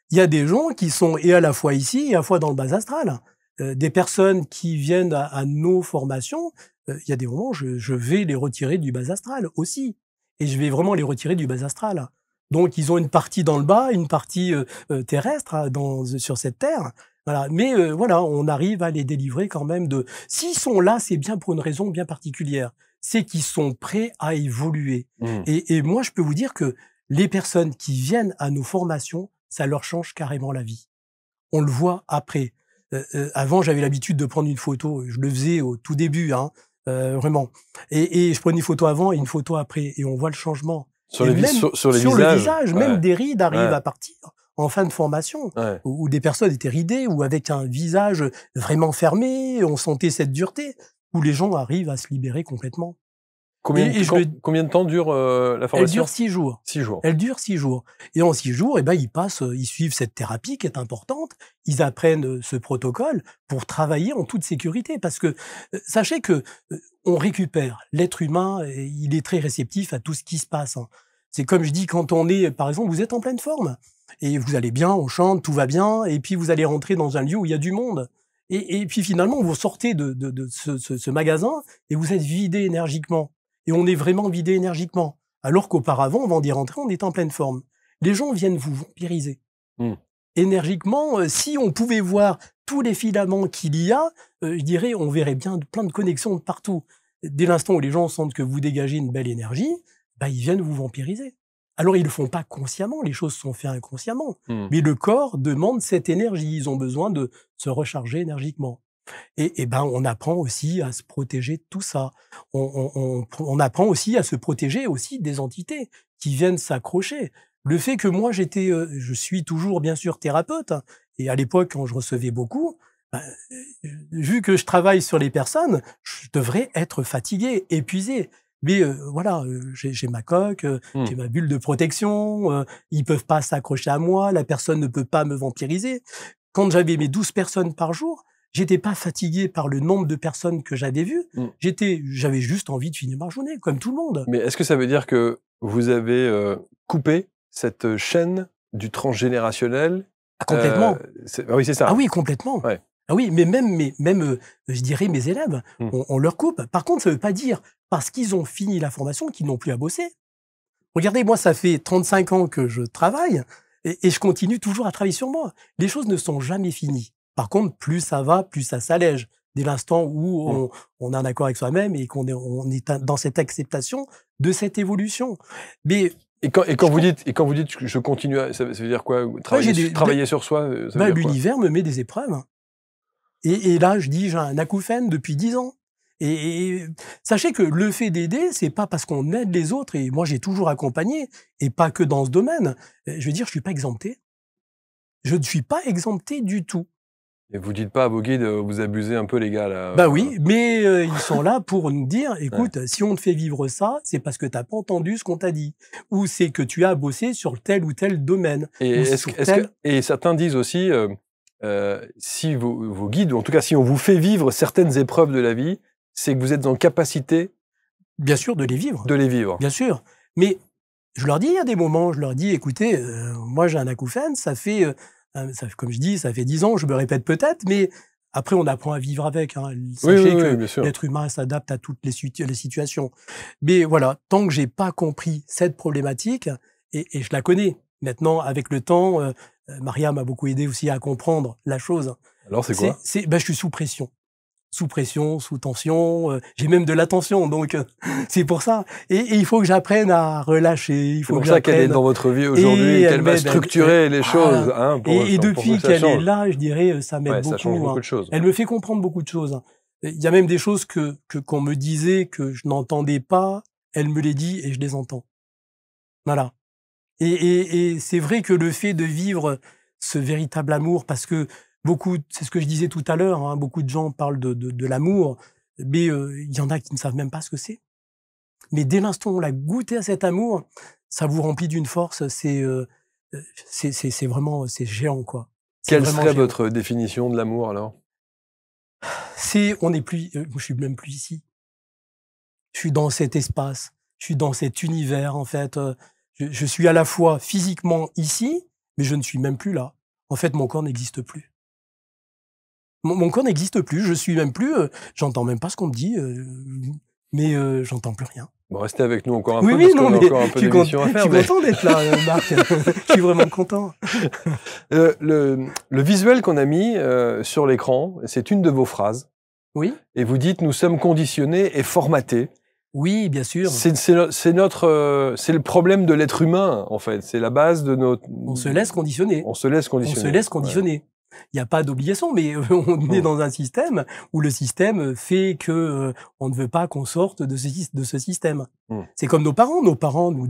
Il y a des gens qui sont et à la fois ici, et à la fois dans le bas astral. Des personnes qui viennent à nos formations, il y a des moments, je vais les retirer du bas astral aussi. Et je vais vraiment les retirer du bas astral. Donc, ils ont une partie dans le bas, une partie terrestre sur cette terre. Voilà. Mais voilà, on arrive à les délivrer quand même de... S'ils sont là, c'est bien pour une raison bien particulière. C'est qu'ils sont prêts à évoluer. Et moi, je peux vous dire que les personnes qui viennent à nos formations, ça leur change carrément la vie. On le voit après. Avant, j'avais l'habitude de prendre une photo. Je le faisais au tout début, hein, vraiment. Et je prenais une photo avant et une photo après. Et on voit le changement. Sur les le visage, même des rides arrivent à partir en fin de formation, Ouais. où des personnes étaient ridées, ou avec un visage vraiment fermé, on sentait cette dureté, où les gens arrivent à se libérer complètement. Et Combien de temps dure la Elle formation? dure 6 jours. 6 jours. Elle dure 6 jours. Et en 6 jours, eh ben, ils suivent cette thérapie qui est importante. Ils apprennent ce protocole pour travailler en toute sécurité. Parce que sachez que on récupère. L'être humain, il est très réceptif à tout ce qui se passe. Hein. C'est comme je dis, quand on est, par exemple, vous êtes en pleine forme et vous allez bien, on chante, tout va bien, et puis vous allez rentrer dans un lieu où il y a du monde. Et puis finalement, vous sortez de ce magasin et vous êtes vidé énergiquement. Et on est vraiment vidé énergiquement. Alors qu'auparavant, avant d'y rentrer, on était en pleine forme. Les gens viennent vous vampiriser. Mmh. Énergiquement, si on pouvait voir tous les filaments qu'il y a, je dirais, on verrait bien plein de connexions de partout. Dès l'instant où les gens sentent que vous dégagez une belle énergie, bah, ils viennent vous vampiriser. Alors, ils le font pas consciemment, les choses sont faites inconsciemment. Mmh. Mais le corps demande cette énergie, ils ont besoin de se recharger énergiquement. Et ben, on apprend aussi à se protéger de tout ça. On apprend aussi à se protéger aussi des entités qui viennent s'accrocher. Le fait que moi, je suis toujours bien sûr thérapeute, hein, et à l'époque, quand je recevais beaucoup, ben, vu que je travaille sur les personnes, je devrais être fatigué, épuisé. Mais voilà, j'ai ma coque, j'ai ma bulle de protection, ils peuvent pas s'accrocher à moi, la personne ne peut pas me vampiriser. Quand j'avais mes 12 personnes par jour, j'étais pas fatigué par le nombre de personnes que j'avais vues. J'avais juste envie de finir ma journée, comme tout le monde. Mais est-ce que ça veut dire que vous avez coupé cette chaîne du transgénérationnel? Ah, complètement. Ah oui, c'est ça. Ah oui, complètement. Ouais. Ah oui, mais même je dirais mes élèves, on leur coupe. Par contre, ça veut pas dire parce qu'ils ont fini la formation qu'ils n'ont plus à bosser. Regardez, moi, ça fait 35 ans que je travaille et je continue toujours à travailler sur moi. Les choses ne sont jamais finies. Par contre, plus ça va, plus ça s'allège. Dès l'instant où on a un accord avec soi-même et qu'on est dans cette acceptation de cette évolution. Mais Et quand vous dites que je continue, ça veut dire quoi? Travailler sur soi, ça veut dire quoi? L'univers me met des épreuves. Et là, je dis, j'ai un acouphène depuis 10 ans. Et sachez que le fait d'aider, c'est pas parce qu'on aide les autres, et moi j'ai toujours accompagné, et pas que dans ce domaine. Je veux dire, je suis pas exempté. Je ne suis pas exempté du tout. Et vous dites pas à vos guides, vous abusez un peu les gars là? Bah oui, mais ils sont là pour nous dire, écoute, si on te fait vivre ça, c'est parce que t'as pas entendu ce qu'on t'a dit, ou c'est que tu as bossé sur tel ou tel domaine. Et certains disent aussi, si vos guides, ou en tout cas si on vous fait vivre certaines épreuves de la vie, c'est que vous êtes en capacité, bien sûr, de les vivre. De les vivre. Bien sûr. Mais je leur dis, il y a des moments, je leur dis, écoutez, moi j'ai un acouphène, comme je dis, ça fait 10 ans, je me répète peut-être, mais après on apprend à vivre avec. Hein. Sachez que l'être humain s'adapte à toutes les situations. Mais voilà, tant que j'ai pas compris cette problématique, et je la connais maintenant avec le temps, Maria m'a beaucoup aidé aussi à comprendre la chose. Alors c'est quoi? Je suis sous pression. Sous pression, sous tension, j'ai même de la tension, donc c'est pour ça. Et il faut que j'apprenne à relâcher. C'est pour ça qu'elle est dans votre vie aujourd'hui, qu'elle va structurer les choses. Hein, et depuis qu'elle est là, je dirais, ça m'aide beaucoup. Ça change beaucoup de choses. Elle me fait comprendre beaucoup de choses. Il y a même des choses qu'on me disait que je n'entendais pas, elle me les dit et je les entends. Voilà. Et c'est vrai que le fait de vivre ce véritable amour, parce que c'est ce que je disais tout à l'heure, hein, beaucoup de gens parlent de l'amour, mais il y en a qui ne savent même pas ce que c'est. Mais dès l'instant où on l'a goûté à cet amour, ça vous remplit d'une force, c'est vraiment, c'est géant, quoi. Quelle serait votre définition de l'amour, alors? On n'est plus, je suis même plus ici. Je suis dans cet espace, je suis dans cet univers, en fait. Je suis à la fois physiquement ici, mais je ne suis même plus là. En fait, mon corps n'existe plus. Mon corps n'existe plus, je suis même plus, j'entends même pas ce qu'on me dit, mais j'entends plus rien. Bon, restez avec nous encore un peu, parce qu'on a encore un peu d'émission à faire. Je suis content d'être là, Marc. Je suis vraiment content. Le visuel qu'on a mis sur l'écran, c'est une de vos phrases. Oui. Et vous dites, nous sommes conditionnés et formatés. Oui, bien sûr. C'est le problème de l'être humain, en fait. C'est la base de notre... On se laisse conditionner. On se laisse conditionner. On se laisse conditionner. Ouais. Il n'y a pas d'obligation, mais on est dans un système où le système fait que on ne veut pas qu'on sorte de ce système. C'est comme nos parents. Nos parents nous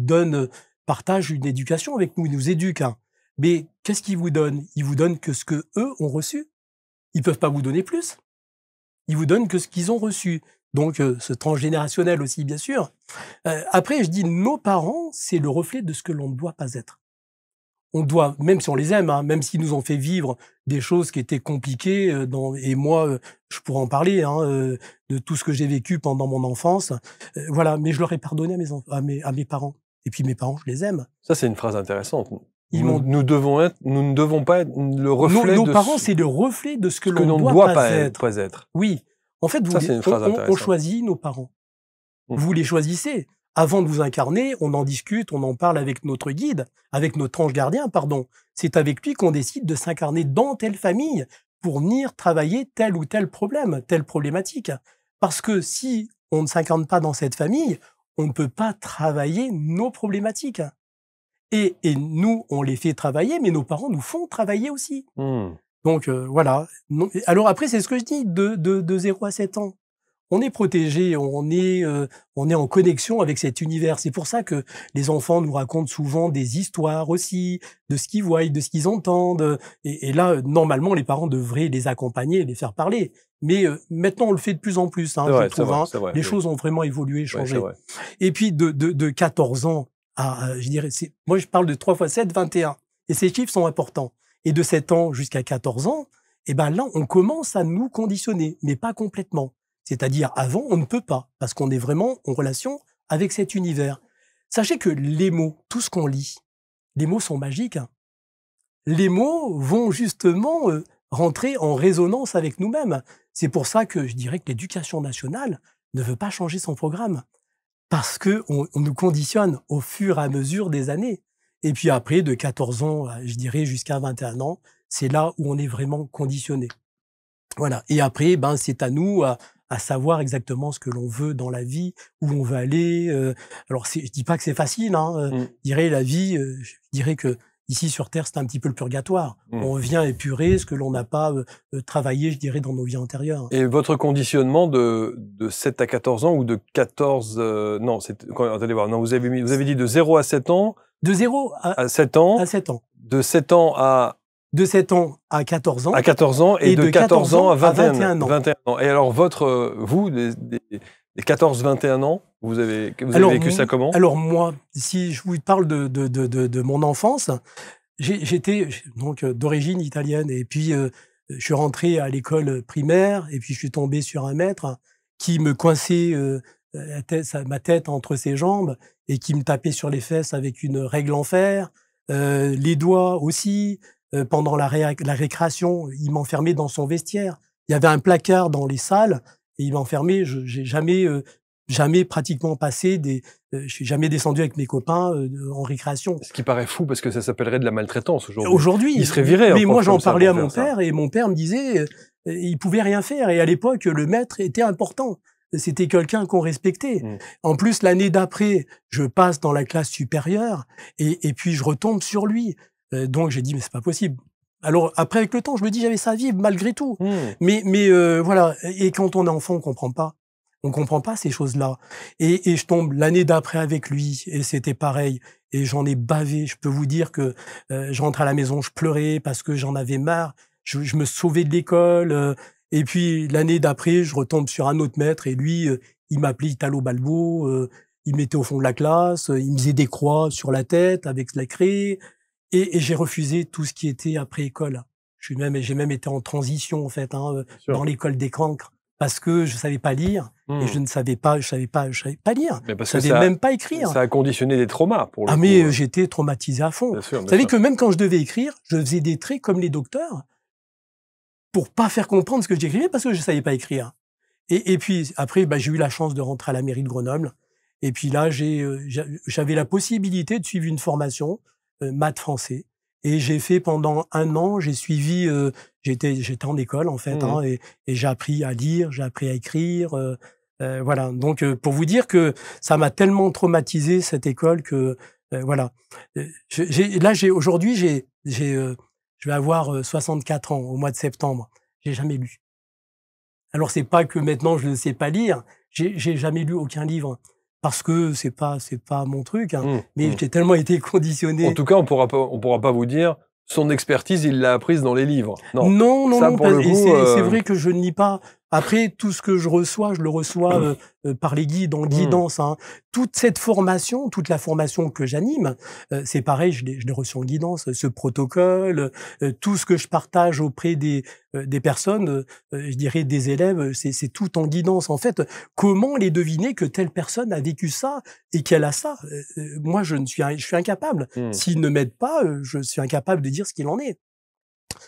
partagent une éducation avec nous, ils nous éduquent. Hein. Mais qu'est-ce qu'ils vous donnent? Ils vous donnent que ce que eux ont reçu. Ils peuvent pas vous donner plus. Ils vous donnent que ce qu'ils ont reçu. Donc, ce transgénérationnel aussi, bien sûr. Après, je dis, nos parents, c'est le reflet de ce que l'on ne doit pas être. On doit, même si on les aime, hein, même s'ils nous ont fait vivre des choses qui étaient compliquées, et moi, je pourrais en parler, hein, de tout ce que j'ai vécu pendant mon enfance. Voilà, mais je leur ai pardonné à mes parents. Et puis mes parents, je les aime. Ça, c'est une phrase intéressante. Ils Nous ne devons pas être le reflet nos de parents, c'est le reflet de ce que ce l'on ne ne doit pas pas être. Oui. En fait, Ça, c'est une phrase on intéressante. choisit nos parents. Mmh. Vous les choisissez. Avant de vous incarner, on en discute, on en parle avec notre guide, avec notre ange gardien, pardon. C'est avec lui qu'on décide de s'incarner dans telle famille pour venir travailler tel ou tel problème, telle problématique. Parce que si on ne s'incarne pas dans cette famille, on ne peut pas travailler nos problématiques. Et nous, on les fait travailler, mais nos parents nous font travailler aussi. Mmh. Donc voilà. Alors après, c'est ce que je dis, de 0 à 7 ans. On est protégé, on est en connexion avec cet univers. C'est pour ça que les enfants nous racontent souvent des histoires aussi, de ce qu'ils voient, de ce qu'ils entendent. Et là, normalement, les parents devraient les accompagner, les faire parler. Mais maintenant, on le fait de plus en plus, hein, je trouve. Vrai, les choses ont vraiment évolué, changé. Ouais, et puis, de 14 ans je dirais, moi, je parle de 3 x 7, 21. Et ces chiffres sont importants. Et de 7 ans jusqu'à 14 ans, eh ben là, on commence à nous conditionner, mais pas complètement. C'est-à-dire, avant, on ne peut pas, parce qu'on est vraiment en relation avec cet univers. Sachez que les mots, tout ce qu'on lit, les mots sont magiques. Hein. Les mots vont justement rentrer en résonance avec nous-mêmes. C'est pour ça que je dirais que l'éducation nationale ne veut pas changer son programme. Parce que on nous conditionne au fur et à mesure des années. Et puis après, de 14 ans, je dirais, jusqu'à 21 ans, c'est là où on est vraiment conditionné. Voilà. Et après, ben, c'est à nous à savoir exactement ce que l'on veut dans la vie, où on veut aller. Alors, je dis pas que c'est facile. Hein, Je dirais la vie. Je dirais que ici sur Terre, c'est un petit peu le purgatoire. On vient épurer ce que l'on n'a pas travaillé, je dirais, dans nos vies antérieures. Et votre conditionnement de 7 à 14 ans ou de 14... non, attendez voir. Non, vous avez dit de 0 à 7 ans. De 0 à 7 ans. À 7 ans. De 7 ans à... De 7 ans à 14 ans. À 14 ans et de 14 ans à 21 ans. 21 ans. Et alors, vous, des 14-21 ans, vous avez vécu ça comment? Alors moi, si je vous parle de mon enfance, j'étais donc d'origine italienne. Et puis, je suis rentré à l'école primaire et puis je suis tombé sur un maître qui me coinçait ma tête entre ses jambes et qui me tapait sur les fesses avec une règle en fer, les doigts aussi. Pendant la récréation, il m'enfermait dans son vestiaire. Il y avait un placard dans les salles et il m'enfermait. J'ai jamais pratiquement passé je suis jamais descendu avec mes copains en récréation. Ce qui paraît fou parce que ça s'appellerait de la maltraitance aujourd'hui. Aujourd'hui, il serait viré. Mais moi, j'en parlais à mon père et mon père me disait, il pouvait rien faire. Et à l'époque, le maître était important. C'était quelqu'un qu'on respectait. En plus, l'année d'après, je passe dans la classe supérieure et puis je retombe sur lui. Donc j'ai dit mais c'est pas possible. Alors après avec le temps je me dis j'avais ça à vivre malgré tout. Mais voilà, et quand on est enfant on comprend pas ces choses-là. Et je tombe l'année d'après avec lui et c'était pareil. Et j'en ai bavé. Je peux vous dire que je rentre à la maison, je pleurais parce que j'en avais marre. Je me sauvais de l'école. Et puis l'année d'après je retombe sur un autre maître et lui il m'appelait Italo Balbo. Il me mettait au fond de la classe. Il me faisait des croix sur la tête avec la craie. Et j'ai refusé tout ce qui était après école. J'ai même été en transition en fait dans l'école des cancres parce que je savais pas lire et je savais pas lire. Mais parce je savais même pas écrire. Ça a conditionné des traumas pour le coup. Mais j'étais traumatisé à fond. Vous savez que même quand je devais écrire, je faisais des traits comme les docteurs pour pas faire comprendre ce que j'écrivais parce que je savais pas écrire. Et puis après, j'ai eu la chance de rentrer à la mairie de Grenoble. Et puis là, j'avais la possibilité de suivre une formation maths français. Et j'ai fait pendant 1 an, j'ai suivi, j'étais en école en fait, et j'ai appris à lire, j'ai appris à écrire, voilà. Donc pour vous dire que ça m'a tellement traumatisé cette école que voilà. Aujourd'hui, je vais avoir 64 ans au mois de septembre. J'ai jamais lu. Alors c'est pas que maintenant je ne sais pas lire, j'ai jamais lu aucun livre. Parce que c'est pas mon truc, mais j'ai tellement été conditionné. En tout cas, on pourra pas vous dire son expertise, il l'a apprise dans les livres. Non, non, ça, non, pour le coup, c'est vrai que je ne lis pas. Après, tout ce que je reçois par les guides en guidance. Hein. Toute cette formation, toute la formation que j'anime, c'est pareil, je l'ai reçu en guidance. Ce protocole, tout ce que je partage auprès des personnes, je dirais des élèves, c'est tout en guidance. En fait, comment les deviner que telle personne a vécu ça et qu'elle a ça? Moi, je suis incapable. S'ils ne m'aident pas, je suis incapable de dire ce qu'il en est.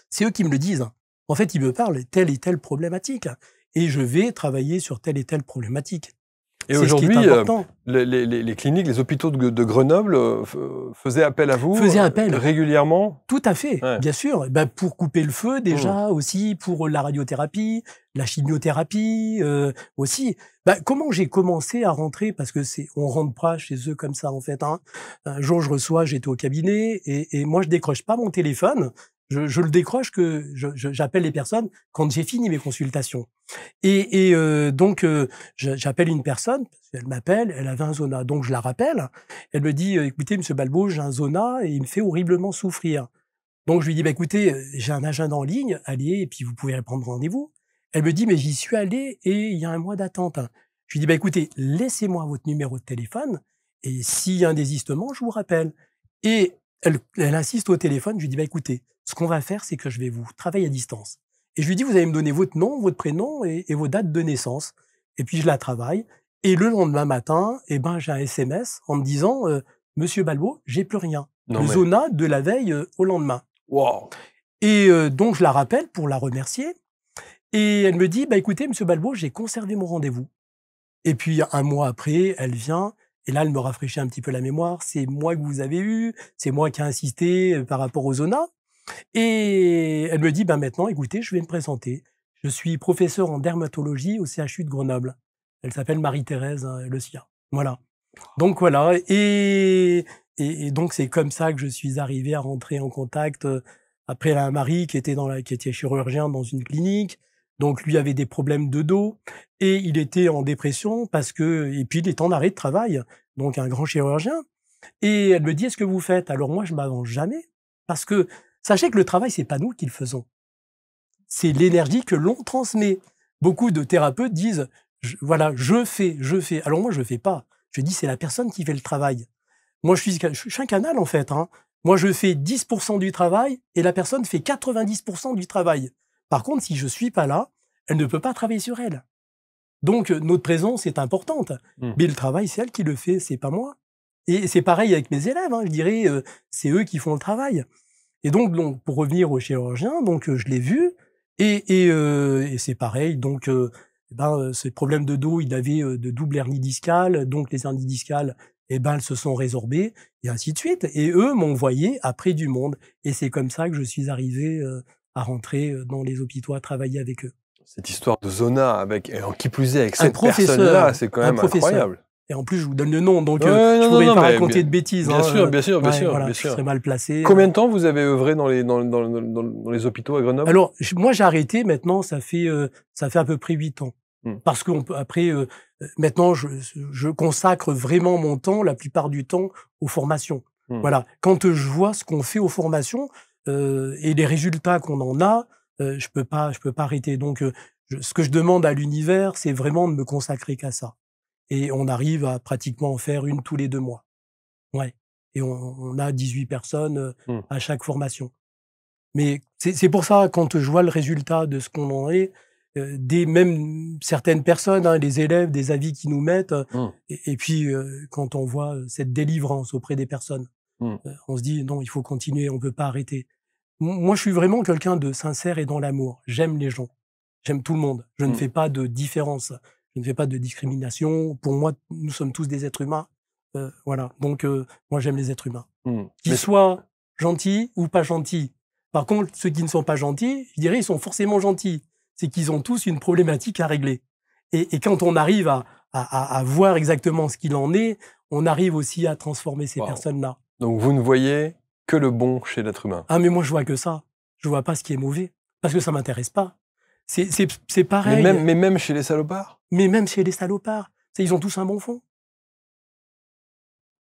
C'est eux qui me le disent. En fait, ils me parlent telle et telle problématique. Et je vais travailler sur telle et telle problématique. Et aujourd'hui, les cliniques, les hôpitaux de Grenoble faisaient appel à vous régulièrement? Tout à fait, bien sûr. Ben, pour couper le feu, déjà, aussi, pour la radiothérapie, la chimiothérapie, aussi. Ben, comment j'ai commencé à rentrer? Parce que on rentre pas chez eux comme ça, en fait. Hein. Un jour, j'étais au cabinet, et moi, je décroche pas mon téléphone. Je le décroche que j'appelle les personnes quand j'ai fini mes consultations. Donc, j'appelle une personne, elle m'appelle, elle avait un zona. Donc, je la rappelle. Elle me dit, écoutez, monsieur Balbo, j'ai un zona et il me fait horriblement souffrir. Donc, je lui dis, bah, écoutez, j'ai un agenda en ligne, allez, et puis vous pouvez prendre rendez-vous. Elle me dit, mais j'y suis allé et il y a un mois d'attente. Je lui dis, bah, écoutez, laissez-moi votre numéro de téléphone et s'il y a un désistement, je vous rappelle. Et elle insiste au téléphone, je lui dis, bah, écoutez, ce qu'on va faire, c'est que je vais vous travailler à distance. Et je lui dis, vous allez me donner votre nom, votre prénom et vos dates de naissance. Et puis, je la travaille. Et le lendemain matin, j'ai un SMS en me disant, monsieur Balbo, j'ai plus rien. Zona de la veille au lendemain. Wow. Et donc, je la rappelle pour la remercier. Et elle me dit, bah, écoutez, monsieur Balbo, j'ai conservé mon rendez-vous. Et puis, un mois après, elle vient. Et là, elle me rafraîchit un petit peu la mémoire. C'est moi que vous avez eu. C'est moi qui ai insisté par rapport au zona. Et elle me dit, maintenant, écoutez, je vais me présenter. Je suis professeur en dermatologie au CHU de Grenoble. Elle s'appelle Marie-Thérèse Le Sia. Voilà. Donc voilà. Et donc c'est comme ça que je suis arrivé à rentrer en contact. Après, un mari qui était chirurgien dans une clinique. Donc lui avait des problèmes de dos et il était en dépression et puis il est en arrêt de travail. Donc un grand chirurgien. Et elle me dit, est-ce que vous faites? Alors moi, je m'avance jamais parce que sachez que le travail, c'est pas nous qui le faisons. C'est l'énergie que l'on transmet. Beaucoup de thérapeutes disent, je fais. Alors moi, je fais pas. Je dis, c'est la personne qui fait le travail. Moi, je suis un canal, en fait. Hein. Moi, je fais 10% du travail et la personne fait 90% du travail. Par contre, si je suis pas là, elle ne peut pas travailler sur elle. Donc, notre présence est importante. Mais le travail, c'est elle qui le fait, c'est pas moi. Et c'est pareil avec mes élèves. Hein, je dirais, c'est eux qui font le travail. Et donc, pour revenir au chirurgien, je l'ai vu et c'est pareil. Donc, ces problèmes de dos, il avait de double hernie discale. Donc, les hernies discales, elles se sont résorbées et ainsi de suite. Et eux m'ont envoyé après du monde. Et c'est comme ça que je suis arrivé à rentrer dans les hôpitaux, à travailler avec eux. Cette histoire de zona qui plus est avec cette personne-là, c'est quand même incroyable. Et en plus, je vous donne le nom, donc je pourrais pas raconter de bêtises. Bien sûr, bien sûr. Je serais mal placé. Combien de temps vous avez œuvré dans les hôpitaux à Grenoble? Alors, moi, j'ai arrêté maintenant, ça fait à peu près 8 ans. Parce qu'après, maintenant, je consacre vraiment mon temps, la plupart du temps, aux formations. Voilà. Quand je vois ce qu'on fait aux formations et les résultats qu'on en a, je peux pas arrêter. Donc, ce que je demande à l'univers, c'est vraiment de me consacrer qu'à ça. Et on arrive à pratiquement en faire une tous les 2 mois. Ouais. Et on a 18 personnes à chaque formation. Mais c'est pour ça, quand je vois le résultat de ce qu'on en est, même certaines personnes, hein, les élèves, des avis qu'ils nous mettent, et puis quand on voit cette délivrance auprès des personnes, on se dit non, il faut continuer, on peut pas arrêter. Moi, je suis vraiment quelqu'un de sincère et dans l'amour. J'aime les gens, j'aime tout le monde. Je ne fais pas de différence. Je ne fais pas de discrimination. Pour moi, nous sommes tous des êtres humains. Voilà. Donc, moi, j'aime les êtres humains. Qu'ils soient gentils ou pas gentils. Par contre, ceux qui ne sont pas gentils, je dirais, ils sont forcément gentils. C'est qu'ils ont tous une problématique à régler. Et quand on arrive à voir exactement ce qu'il en est, on arrive aussi à transformer ces personnes-là. Donc, vous ne voyez que le bon chez l'être humain. Ah, mais moi, je vois que ça. Je vois pas ce qui est mauvais. Parce que ça m'intéresse pas. C'est pareil. Mais même chez les salopards? Mais même chez les salopards. Ils ont tous un bon fond.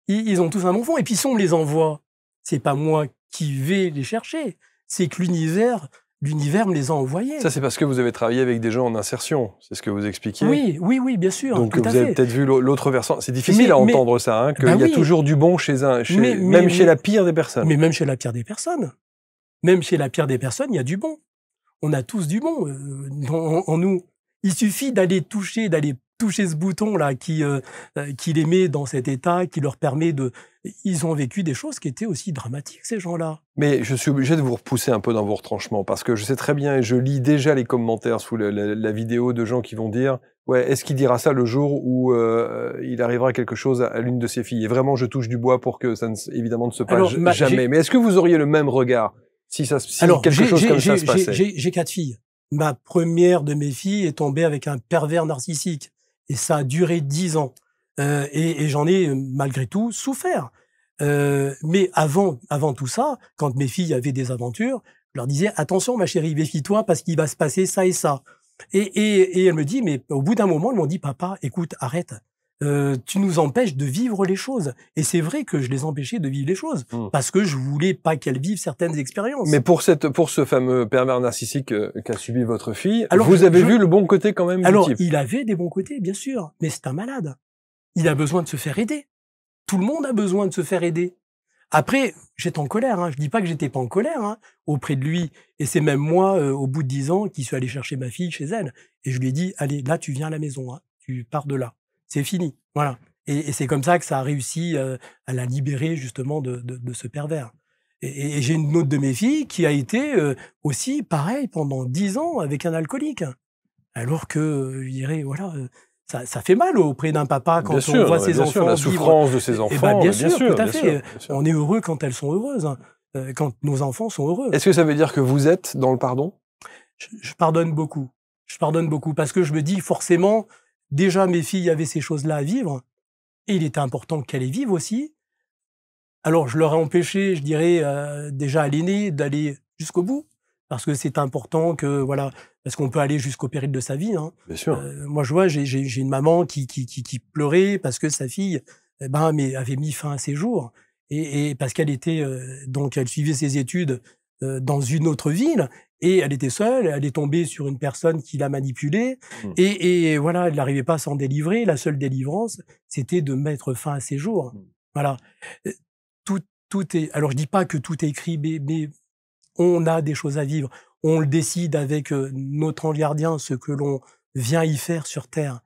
Ils ont tous un bon fond. Et puis si on me les envoie, c'est pas moi qui vais les chercher. C'est que l'univers me les a envoyés. Ça, c'est parce que vous avez travaillé avec des gens en insertion. C'est ce que vous expliquiez. Oui, bien sûr. Donc, tout vous à avez fait. peut-être vu l'autre versant. C'est difficile à entendre ça, hein, qu'il y a toujours du bon chez même chez la pire des personnes. Mais même chez la pire des personnes. Même chez la pire des personnes, il y a du bon. On a tous du bon en nous. Il suffit d'aller toucher ce bouton-là qui les met dans cet état, qui leur permet de... Ils ont vécu des choses qui étaient aussi dramatiques, ces gens-là. Mais je suis obligé de vous repousser un peu dans vos retranchements, parce que je sais très bien, et je lis déjà les commentaires sous la vidéo de gens qui vont dire « Ouais, est-ce qu'il dira ça le jour où il arrivera quelque chose à l'une de ses filles ?» Et vraiment, je touche du bois pour que ça, évidemment, ne se passe jamais. Mais est-ce que vous auriez le même regard si quelque chose comme ça se passait? J'ai 4 filles. Ma première de mes filles est tombée avec un pervers narcissique. Et ça a duré 10 ans. Et j'en ai, malgré tout, souffert. Mais avant tout ça, quand mes filles avaient des aventures, je leur disais, attention, ma chérie, méfie-toi parce qu'il va se passer ça et ça. Et elle me dit, mais au bout d'un moment, elles m'ont dit, papa, écoute, arrête. Tu nous empêches de vivre les choses. Et c'est vrai que je les empêchais de vivre les choses. Parce que je voulais pas qu'elles vivent certaines expériences. Mais pour ce fameux pervers narcissique qu'a subi votre fille, alors, vous avez vu le bon côté quand même du type. Il avait des bons côtés, bien sûr. Mais c'est un malade. Il a besoin de se faire aider. Tout le monde a besoin de se faire aider. Après, j'étais en colère. Je dis pas que j'étais pas en colère auprès de lui. Et c'est même moi, au bout de 10 ans, qui suis allé chercher ma fille chez elle. Et je lui ai dit, allez, là, tu viens à la maison. Tu pars de là. C'est fini. Voilà. Et c'est comme ça que ça a réussi à la libérer justement de ce pervers. Et j'ai une autre de mes filles qui a été aussi pareil pendant 10 ans avec un alcoolique. Alors que, je dirais, voilà, ça fait mal auprès d'un papa quand on voit ses enfants la souffrance de ses enfants. Bien sûr, tout à fait. On est heureux quand elles sont heureuses, quand nos enfants sont heureux. Est-ce que ça veut dire que vous êtes dans le pardon? Je pardonne beaucoup. Je pardonne beaucoup parce que je me dis forcément, déjà mes filles avaient ces choses-là à vivre et il était important qu'elles les vivent aussi. Alors je leur ai empêché, je dirais, déjà à l'aîné d'aller jusqu'au bout parce que c'est important que, voilà, parce qu'on peut aller jusqu'au péril de sa vie. Bien sûr. Moi, je vois, j'ai une maman qui pleurait parce que sa fille, mais avait mis fin à ses jours et parce qu'elle était donc elle suivait ses études dans une autre ville et elle était seule, elle est tombée sur une personne qui l'a manipulée et voilà, elle n'arrivait pas à s'en délivrer. La seule délivrance, c'était de mettre fin à ses jours. Voilà. Tout est. Alors je dis pas que tout est écrit, mais on a des choses à vivre. On le décide avec notre ange gardien, ce que l'on vient y faire sur Terre.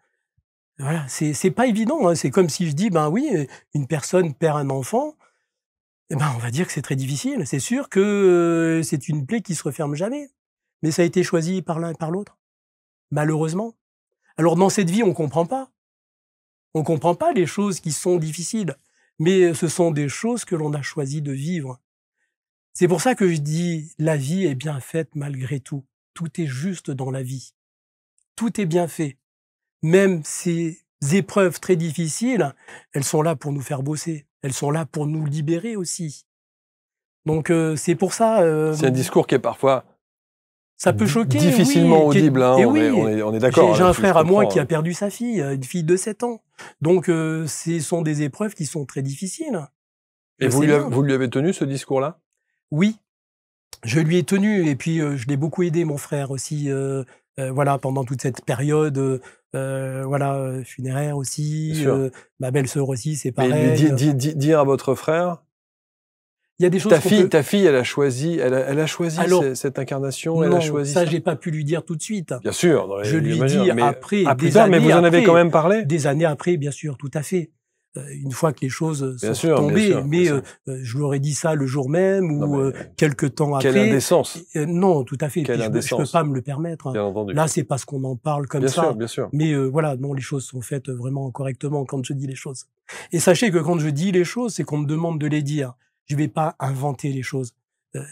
Voilà, c'est pas évident. C'est comme si je dis, ben oui, une personne perd un enfant. On va dire que c'est très difficile. C'est sûr que c'est une plaie qui se referme jamais. Mais ça a été choisi par l'un et par l'autre. Malheureusement. Alors dans cette vie, on comprend pas. On comprend pas les choses qui sont difficiles. Mais ce sont des choses que l'on a choisi de vivre. C'est pour ça que je dis, la vie est bien faite malgré tout. Tout est juste dans la vie. Tout est bien fait. Même ces épreuves très difficiles, elles sont là pour nous faire bosser. Elles sont là pour nous libérer aussi. Donc c'est pour ça... c'est un discours qui est parfois... Ça peut choquer, difficilement audible, on est d'accord. J'ai un frère à moi qui a perdu sa fille, une fille de 7 ans. Donc ce sont des épreuves qui sont très difficiles. Et vous lui avez tenu ce discours-là? Oui, je lui ai tenu et puis je l'ai beaucoup aidé, mon frère aussi, voilà, pendant toute cette période, funéraire aussi. Ma belle-sœur aussi, c'est pareil. Mais dire à votre frère, il y a des choses ta fille, elle a choisi cette incarnation, elle a choisi ça. J'ai pas pu lui dire tout de suite. Bien sûr. Je lui ai dit après, plus tard, mais vous en avez quand même parlé. Des années après, bien sûr, tout à fait. Une fois que les choses sont tombées, mais je lui aurais dit ça le jour même ou quelque temps après. Quelle indécence. Non, tout à fait. Je peux pas me le permettre. Bien entendu. Là, c'est parce qu'on en parle comme ça. Bien sûr. Mais voilà, non, les choses sont faites vraiment correctement quand je dis les choses. Et sachez que quand je dis les choses, c'est qu'on me demande de les dire. Je vais pas inventer les choses.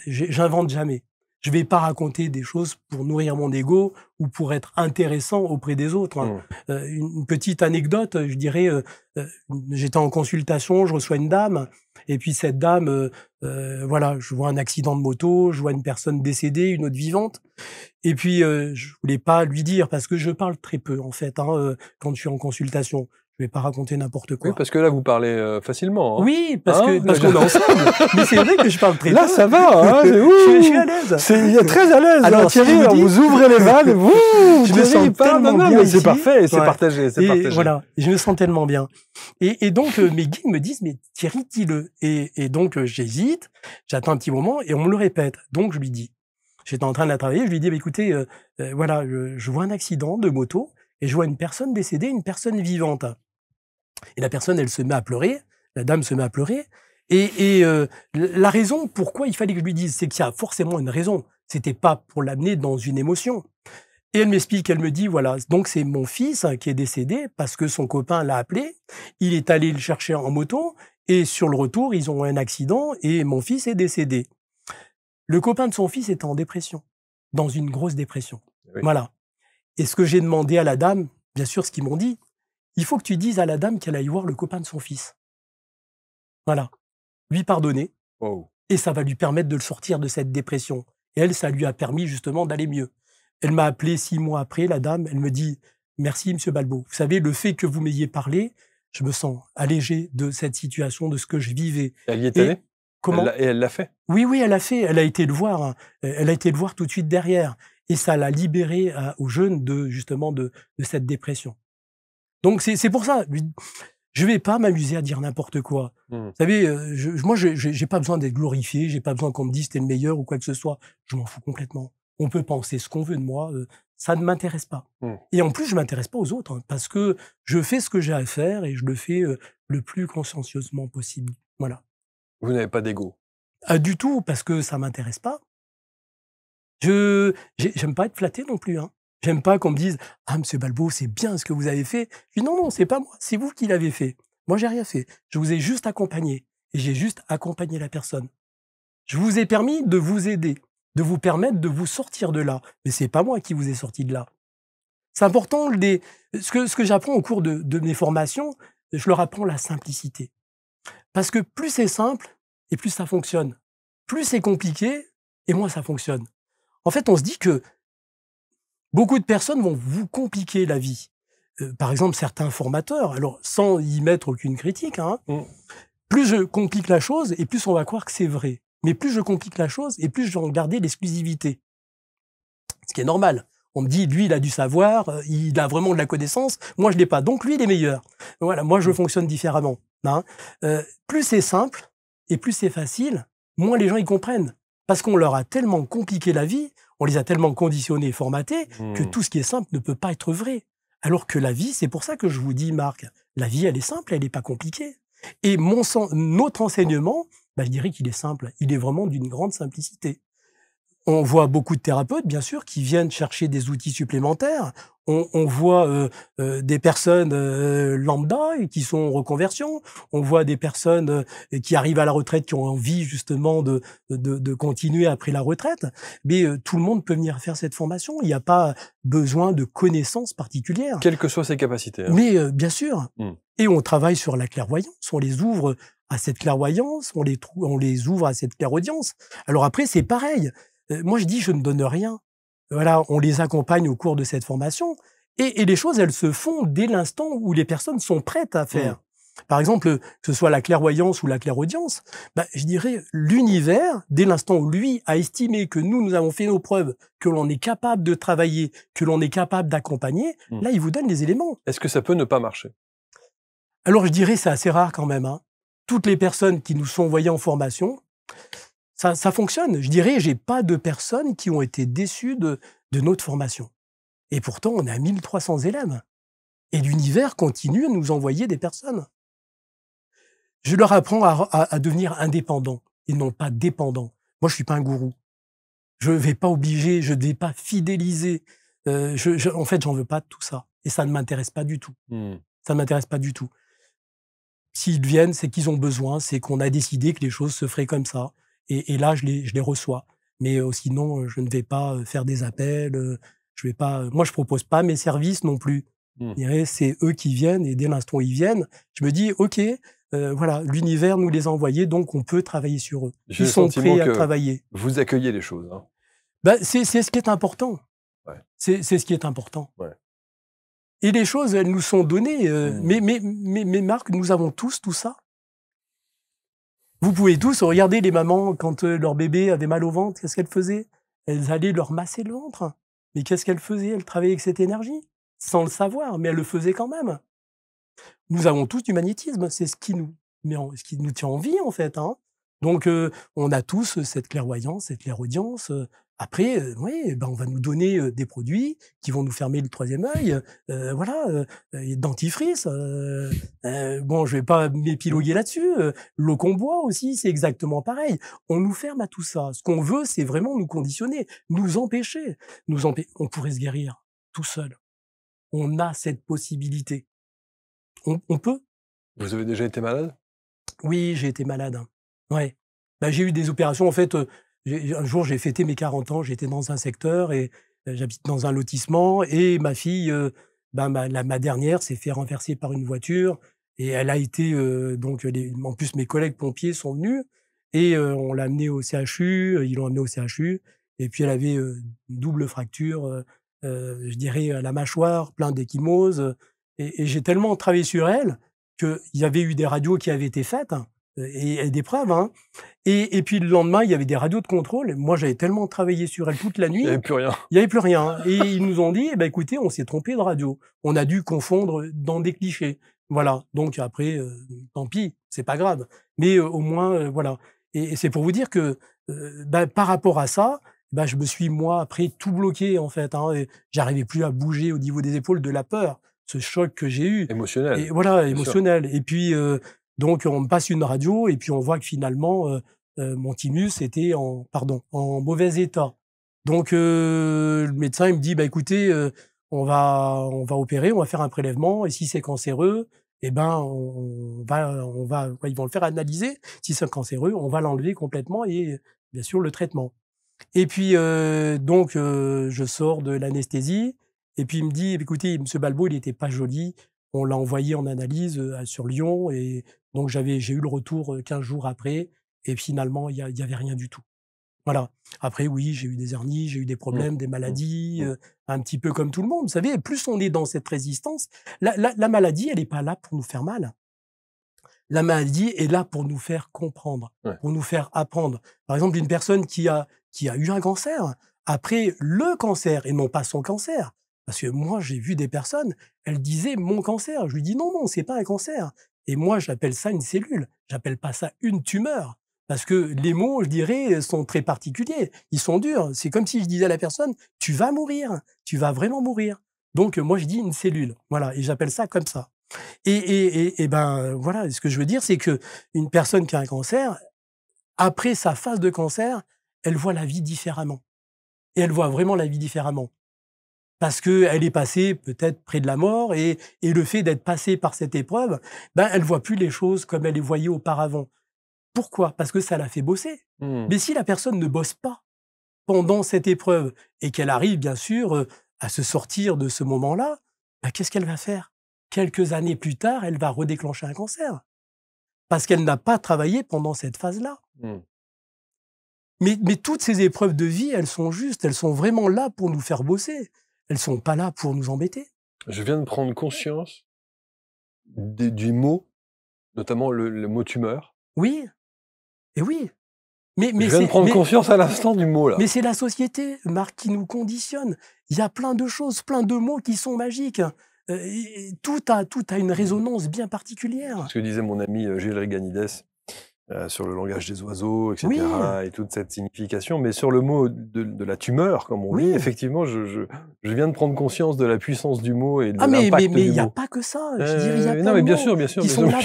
J'invente jamais. Je vais pas raconter des choses pour nourrir mon ego ou pour être intéressant auprès des autres. Une petite anecdote, je dirais, j'étais en consultation, je reçois une dame, et puis cette dame, je vois un accident de moto, je vois une personne décédée, une autre vivante, et puis je voulais pas lui dire parce que je parle très peu en fait quand je suis en consultation. Je vais pas raconter n'importe quoi. Oui, parce que là, vous parlez facilement. Hein. Oui, parce qu'on est ensemble. Mais c'est vrai que je parle très bien. Là, ça va. Hein, je suis à l'aise. Il est très à l'aise. Alors, Thierry, vous ouvrez les vannes. Je me sens tellement bien mais ici. c'est parfait, c'est partagé. C'est partagé. Voilà, je me sens tellement bien. Et donc, mes guides me disent, mais Thierry, dis-le. Et donc, j'hésite, j'attends un petit moment et on me le répète. Donc, je lui dis. J'étais en train de la travailler, je lui dis, bah, écoutez, voilà, je vois un accident de moto et je vois une personne décédée, une personne vivante. Et la personne, elle se met à pleurer, la dame se met à pleurer. Et la raison pourquoi il fallait que je lui dise, c'est qu'il y a forcément une raison. C'était pas pour l'amener dans une émotion. Et elle m'explique, elle me dit, voilà, donc c'est mon fils qui est décédé parce que son copain l'a appelé, il est allé le chercher en moto et sur le retour, ils ont eu un accident et mon fils est décédé. Le copain de son fils était en dépression, dans une grosse dépression. Oui. Voilà. Et ce que j'ai demandé à la dame, bien sûr, ce qu'ils m'ont dit, il faut que tu dises à la dame qu'elle aille voir le copain de son fils. Voilà. Lui pardonner. Oh. Et ça va lui permettre de le sortir de cette dépression. Et elle, ça lui a permis justement d'aller mieux. Elle m'a appelé 6 mois après, la dame, elle me dit « Merci, Monsieur Balbo. Vous savez, le fait que vous m'ayez parlé, je me sens allégé de cette situation, de ce que je vivais. » Elle y est allée ? Comment ? Et elle l'a fait ? Oui, elle a fait. Elle a été le voir. Hein. Elle a été le voir tout de suite derrière. Et ça l'a libéré aux jeunes justement de cette dépression. Donc c'est pour ça. Je vais pas m'amuser à dire n'importe quoi. Vous savez, moi, j'ai pas besoin d'être glorifié. J'ai pas besoin qu'on me dise t'es le meilleur ou quoi que ce soit. Je m'en fous complètement. On peut penser ce qu'on veut de moi. Ça ne m'intéresse pas. Et en plus, je m'intéresse pas aux autres hein, parce que je fais ce que j'ai à faire et je le fais le plus consciencieusement possible. Voilà. Vous n'avez pas d'ego? Du tout, parce que ça m'intéresse pas. J'aime pas être flatté non plus. Hein. J'aime pas qu'on me dise « Ah, Monsieur Balbo, c'est bien ce que vous avez fait. » Je dis « Non, c'est pas moi, c'est vous qui l'avez fait. Moi, j'ai rien fait. Je vous ai juste accompagné. Et j'ai juste accompagné la personne. Je vous ai permis de vous aider, de vous permettre de vous sortir de là. Mais c'est pas moi qui vous ai sorti de là. » C'est important, ce que j'apprends au cours de mes formations, je leur apprends la simplicité. Parce que plus c'est simple, et plus ça fonctionne. Plus c'est compliqué, et moins ça fonctionne. En fait, on se dit que beaucoup de personnes vont vous compliquer la vie. Par exemple, certains formateurs, alors sans y mettre aucune critique, hein, plus je complique la chose, et plus on va croire que c'est vrai. Mais plus je complique la chose, et plus je vais en garder l'exclusivité. Ce qui est normal. On me dit, lui, il a du savoir, il a vraiment de la connaissance, moi, je l'ai pas. Donc, lui, il est meilleur. Voilà, moi, je fonctionne différemment. Hein. Plus c'est simple, et plus c'est facile, moins les gens y comprennent. Parce qu'on leur a tellement compliqué la vie, on les a tellement conditionnés et formatés, que tout ce qui est simple ne peut pas être vrai. Alors que la vie, c'est pour ça que je vous dis, Marc, la vie, elle est simple, elle n'est pas compliquée. Et notre enseignement, je dirais qu'il est simple. Il est vraiment d'une grande simplicité. On voit beaucoup de thérapeutes, bien sûr, qui viennent chercher des outils supplémentaires. On voit des personnes lambda qui sont en reconversion. On voit des personnes qui arrivent à la retraite, qui ont envie justement de continuer après la retraite. Mais tout le monde peut venir faire cette formation. Il n'y a pas besoin de connaissances particulières. Quelles que soient ses capacités. Hein. Mais bien sûr. Et on travaille sur la clairvoyance. On les ouvre à cette clairvoyance. On les ouvre à cette clairaudience. Alors après, c'est pareil. Moi, je dis, je ne donne rien. Voilà, on les accompagne au cours de cette formation et les choses, elles se font dès l'instant où les personnes sont prêtes à faire. Par exemple, que ce soit la clairvoyance ou la clairaudience, je dirais l'univers, dès l'instant où lui a estimé que nous avons fait nos preuves, que l'on est capable de travailler, que l'on est capable d'accompagner, là, il vous donne les éléments. Est-ce que ça peut ne pas marcher? Alors, je dirais c'est assez rare quand même. Hein. Toutes les personnes qui nous sont envoyées en formation, ça fonctionne. Je dirais, j'ai pas de personnes qui ont été déçues de notre formation. Et pourtant, on a 1300 élèves. Et l'univers continue à nous envoyer des personnes. Je leur apprends à devenir indépendants et non pas dépendants. Moi, je suis pas un gourou. Je vais pas obliger, je ne vais pas fidéliser. En fait, j'en veux pas de tout ça. Et ça ne m'intéresse pas du tout. Ça ne m'intéresse pas du tout. S'ils viennent, c'est qu'ils ont besoin, c'est qu'on a décidé que les choses se feraient comme ça. Et là, je les reçois. Mais sinon, je ne vais pas faire des appels. Je vais pas. Moi, je propose pas mes services non plus. C'est eux qui viennent et dès l'instant où ils viennent, je me dis ok, voilà, l'univers nous les a envoyés, donc on peut travailler sur eux. Ils sont prêts à travailler. Vous accueillez les choses. Hein. C'est ce qui est important. Ouais. C'est ce qui est important. Ouais. Et les choses, elles nous sont données. Mais Marc, nous avons tous tout ça. Vous pouvez tous regarder les mamans quand leur bébé avait mal au ventre, qu'est-ce qu'elles faisaient? Elles allaient leur masser le ventre. Mais qu'est-ce qu'elles faisaient? Elles travaillaient avec cette énergie, sans le savoir, mais elles le faisaient quand même. Nous avons tous du magnétisme, c'est ce qui ce qui nous tient en vie, en fait, hein. Donc, on a tous cette clairvoyance, cette clairaudience. Après, oui, ben, on va nous donner des produits qui vont nous fermer le troisième œil. Voilà, dentifrice. Bon, je vais pas m'épiloguer là-dessus. L'eau qu'on boit aussi, c'est exactement pareil. On nous ferme à tout ça. Ce qu'on veut, c'est vraiment nous conditionner, nous empêcher. On pourrait se guérir tout seul. On a cette possibilité. On peut. Vous avez déjà été malade? Oui, j'ai été malade. Ouais. Bah, j'ai eu des opérations. En fait, un jour, j'ai fêté mes 40 ans. J'étais dans un secteur et j'habite dans un lotissement. Et ma fille, ma dernière, s'est fait renverser par une voiture. Et elle a été en plus, mes collègues pompiers sont venus et on l'a amenée au CHU. Ils l'ont amenée au CHU. Et puis, elle avait une double fracture, je dirais, à la mâchoire, plein d'ecchymoses. Et j'ai tellement travaillé sur elle qu'il y avait eu des radios qui avaient été faites et des preuves. Hein. Et puis le lendemain, il y avait des radios de contrôle. Moi, j'avais tellement travaillé sur elle toute la nuit. Il n'y avait plus rien. Il n'y avait plus rien. Et ils nous ont dit, eh ben, écoutez, on s'est trompé de radio. On a dû confondre dans des clichés. Voilà. Donc après, tant pis, c'est pas grave. Mais au moins, voilà. Et c'est pour vous dire que par rapport à ça, je me suis, moi, après, tout bloqué, en fait. Hein, j'arrivais plus à bouger au niveau des épaules de la peur. Ce choc que j'ai eu. Émotionnel. Et voilà, émotionnel. Et puis, donc, on me passe une radio et puis on voit que finalement, mon thymus était en mauvais état. Donc, le médecin, il me dit, écoutez, on va opérer, on va faire un prélèvement et si c'est cancéreux, eh ben, ils vont le faire analyser. Si c'est cancéreux, on va l'enlever complètement et bien sûr le traitement. Et puis, je sors de l'anesthésie. Et puis il me dit, écoutez, monsieur Balbo, il était pas joli. On l'a envoyé en analyse sur Lyon. Et donc j'ai eu le retour 15 jours après. Et finalement, il y avait rien du tout. Voilà. Après, oui, j'ai eu des hernies, j'ai eu des problèmes, des maladies, un petit peu comme tout le monde. Vous savez, plus on est dans cette résistance, la maladie, elle n'est pas là pour nous faire mal. La maladie est là pour nous faire comprendre, pour nous faire apprendre. Par exemple, une personne qui a eu un cancer, après le cancer et non pas son cancer. Parce que moi, j'ai vu des personnes, elles disaient mon cancer. Je lui dis non, c'est pas un cancer. Et moi, j'appelle ça une cellule. J'appelle pas ça une tumeur. Parce que les mots, je dirais, sont très particuliers. Ils sont durs. C'est comme si je disais à la personne, tu vas mourir. Tu vas vraiment mourir. Donc, moi, je dis une cellule. Voilà. Et j'appelle ça comme ça. Et voilà. Ce que je veux dire, c'est que une personne qui a un cancer, après sa phase de cancer, elle voit la vie différemment. Et elle voit vraiment la vie différemment. Parce qu'elle est passée peut-être près de la mort et le fait d'être passée par cette épreuve, elle voit plus les choses comme elle les voyait auparavant. Pourquoi? Parce que ça l'a fait bosser. Mais si la personne ne bosse pas pendant cette épreuve et qu'elle arrive bien sûr à se sortir de ce moment-là, qu'est-ce qu'elle va faire? Quelques années plus tard, elle va redéclencher un cancer. Parce qu'elle n'a pas travaillé pendant cette phase-là. Mais toutes ces épreuves de vie, elles sont justes, elles sont vraiment là pour nous faire bosser. Elles sont pas là pour nous embêter. Je viens de prendre conscience du mot, notamment le mot tumeur. Oui, et oui. Je viens de prendre conscience à l'instant du mot, là. Mais c'est la société, Marc, qui nous conditionne. Il y a plein de choses, plein de mots qui sont magiques. Tout a une résonance bien particulière. Ce que disait mon ami Gilles Riganides sur le langage des oiseaux, etc., et toute cette signification. Mais sur le mot de la tumeur, comme on dit, effectivement, je viens de prendre conscience de la puissance du mot et de l'impact du mot. Mais il n'y a pas que ça. Je dirais, il y a plein de bien mots sûr, qui sont là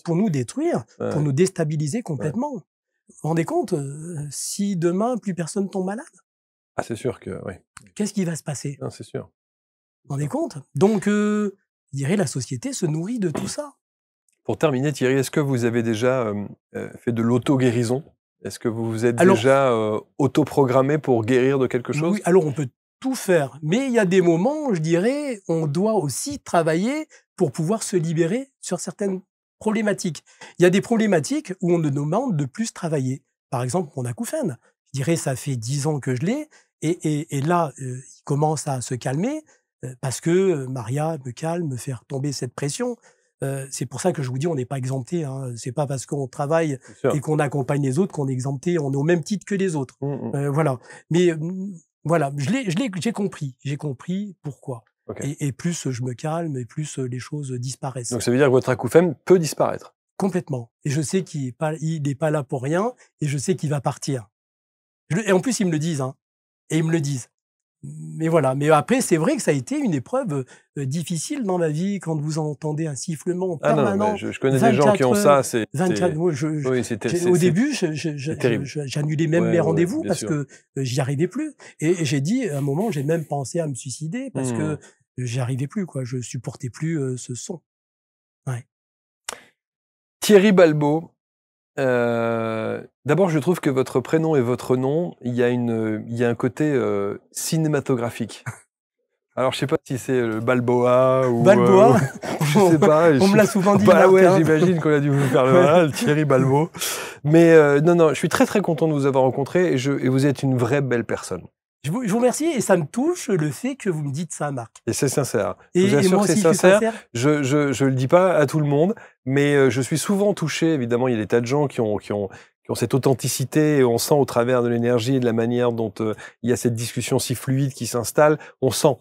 pour nous détruire, Ouais. pour nous déstabiliser complètement. Vous vous rendez compte, si demain, plus personne tombe malade? Ah, c'est sûr que, oui. Qu'est-ce qui va se passer? Non, c'est sûr. Vous vous rendez compte? Donc, je dirais, la société se nourrit de tout ça. Pour terminer, Thierry, est-ce que vous avez déjà fait de l'auto-guérison? Est-ce que vous vous êtes déjà auto-programmé pour guérir de quelque chose? Oui, alors on peut tout faire. Mais il y a des moments, je dirais, on doit aussi travailler pour pouvoir se libérer sur certaines problématiques. Il y a des problématiques où on nous demande de plus travailler. Par exemple, mon acouphène. Je dirais, ça fait 10 ans que je l'ai. Et là, il commence à se calmer. parce que Maria me calme, me fait retomber cette pression. C'est pour ça que je vous dis, on n'est pas exempté. Hein. C'est pas parce qu'on travaille et qu'on accompagne les autres qu'on est exempté. On est au même titre que les autres. Voilà. Mais voilà, j'ai compris. J'ai compris pourquoi. Okay. Et plus je me calme, et plus les choses disparaissent. Donc ça veut dire que votre acouphène peut disparaître. Complètement. Et je sais qu'il n'est pas là pour rien, et je sais qu'il va partir. Et en plus, ils me le disent. Hein. Et ils me le disent. Mais voilà. Mais après, c'est vrai que ça a été une épreuve difficile dans ma vie quand vous entendez un sifflement permanent. Non, je connais des gens qui ont ça. C'est 24. Au début, j'annulais même mes rendez-vous parce que j'y arrivais plus. Et j'ai dit, à un moment, j'ai même pensé à me suicider parce que j'y arrivais plus, quoi. Je supportais plus ce son. Ouais. Thierry Balbot. D'abord, je trouve que votre prénom et votre nom, il y a un côté cinématographique. Alors, je sais pas si c'est le Balboa ou Balboa. Je sais pas. On me l'a souvent dit. Bah ouais, j'imagine qu'on a dû vous faire le Thierry Balbot. Mais non, je suis très très content de vous avoir rencontré et vous êtes une vraie belle personne. Je vous remercie et ça me touche le fait que vous me dites ça, Marc. Et c'est sincère. Je vous assure que c'est sincère. Je le dis pas à tout le monde, mais je suis souvent touché. Évidemment, il y a des tas de gens qui ont cette authenticité et on sent au travers de l'énergie et de la manière dont il y a cette discussion si fluide qui s'installe, on sent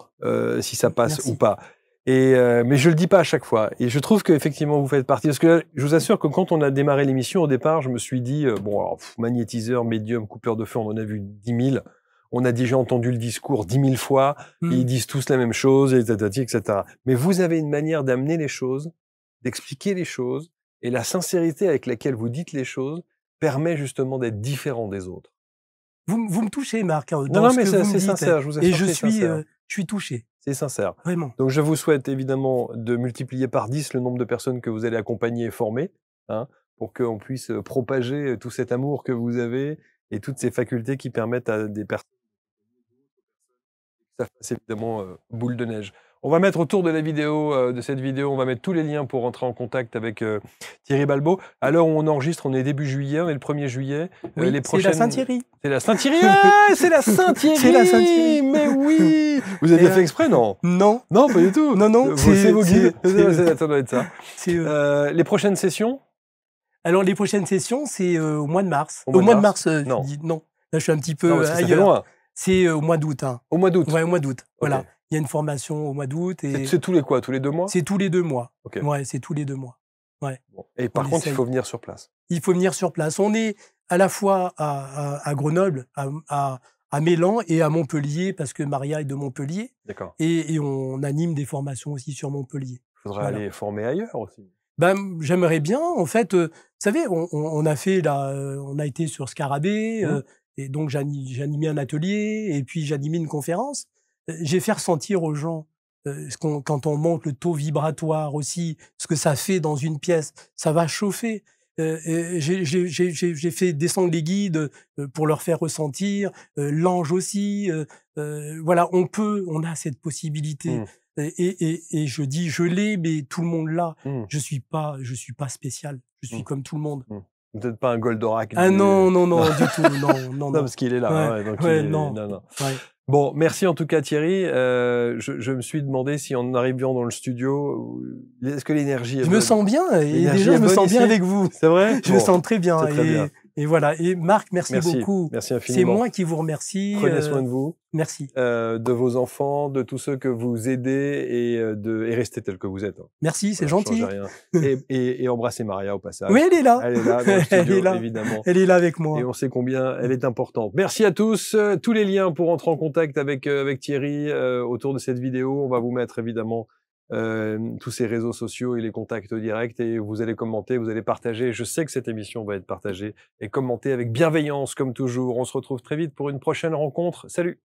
si ça passe ou pas. Mais je le dis pas à chaque fois. Et je trouve qu'effectivement vous faites partie. Parce que je vous assure que quand on a démarré l'émission au départ, je me suis dit magnétiseur, médium, coupeur de feu, on en a vu 10 000. On a déjà entendu le discours 10 000 fois, ils disent tous la même chose, etc. Mais vous avez une manière d'amener les choses, d'expliquer les choses, et la sincérité avec laquelle vous dites les choses permet justement d'être différent des autres. Vous me touchez, Marc. Non, mais c'est sincère, je vous assure. Et je suis touché. C'est sincère. Vraiment. Donc je vous souhaite évidemment de multiplier par 10 le nombre de personnes que vous allez accompagner et former, hein, pour qu'on puisse propager tout cet amour que vous avez et toutes ces facultés qui permettent à des personnes ça fasse évidemment boule de neige. On va mettre autour de la vidéo, de cette vidéo, on va mettre tous les liens pour rentrer en contact avec Thierry Balbot. À l'heure où on enregistre, on est début juillet, on est le 1er juillet. Oui, c'est la Saint-Thierry. C'est la Saint-Thierry. C'est la Saint-Thierry. C'est la Saint-Thierry. Mais oui. Vous avez fait exprès, non? Non. Non, pas du tout. Non. C'est vos guides. Ça doit être ça. Les prochaines sessions? Alors, les prochaines sessions, c'est au mois de mars. Au mois de mars, non. Là, je suis un petit peu ailleurs. Ça fait loin. C'est au mois d'août. Hein. Au mois d'août? Ouais, au mois d'août. Okay. Voilà. Il y a une formation au mois d'août. C'est tous les quoi? Tous les 2 mois? C'est tous les 2 mois. Okay. Ouais, c'est tous les 2 mois. Ouais. Bon. Et par contre, il faut venir sur place. Il faut venir sur place. On est à la fois à Grenoble, à Mélan et à Montpellier, parce que Maria est de Montpellier. D'accord. Et on anime des formations aussi sur Montpellier. Il faudrait aller former ailleurs aussi. Ben, j'aimerais bien. En fait, vous savez, on a été sur Scarabée. Et donc, j'animais un atelier et puis j'animais une conférence. J'ai fait ressentir aux gens, quand on monte le taux vibratoire aussi, ce que ça fait dans une pièce, ça va chauffer. J'ai fait descendre les guides pour leur faire ressentir, l'ange aussi. Voilà, on a cette possibilité. Et je dis, je l'ai, mais tout le monde l'a. Je suis pas spécial. Je suis comme tout le monde. Vous n'êtes pas un Goldorak. Ah non, du tout. Non, parce qu'il est là. Non. Ouais. Bon, merci en tout cas Thierry. Je me suis demandé si en arrivant dans le studio, est-ce que l'énergie est bonne? Je me sens bien. Et déjà, je me sens bien avec vous. C'est vrai? Je me sens très bien. Très bien. Et voilà. Et Marc, merci beaucoup. Merci infiniment. C'est moi qui vous remercie. Prenez soin de vous. Merci. De vos enfants, de tous ceux que vous aidez et restez tel que vous êtes. Merci, c'est gentil. Et embrassez Maria au passage. Oui, elle est là. Elle est là dans le studio, évidemment. Elle est là avec moi. Et on sait combien elle est importante. Merci à tous. Tous les liens pour entrer en contact avec Thierry autour de cette vidéo. On va vous mettre évidemment tous ces réseaux sociaux et les contacts directs et vous allez commenter, vous allez partager. Je sais que cette émission va être partagée et commentée avec bienveillance comme toujours. On se retrouve très vite pour une prochaine rencontre. Salut!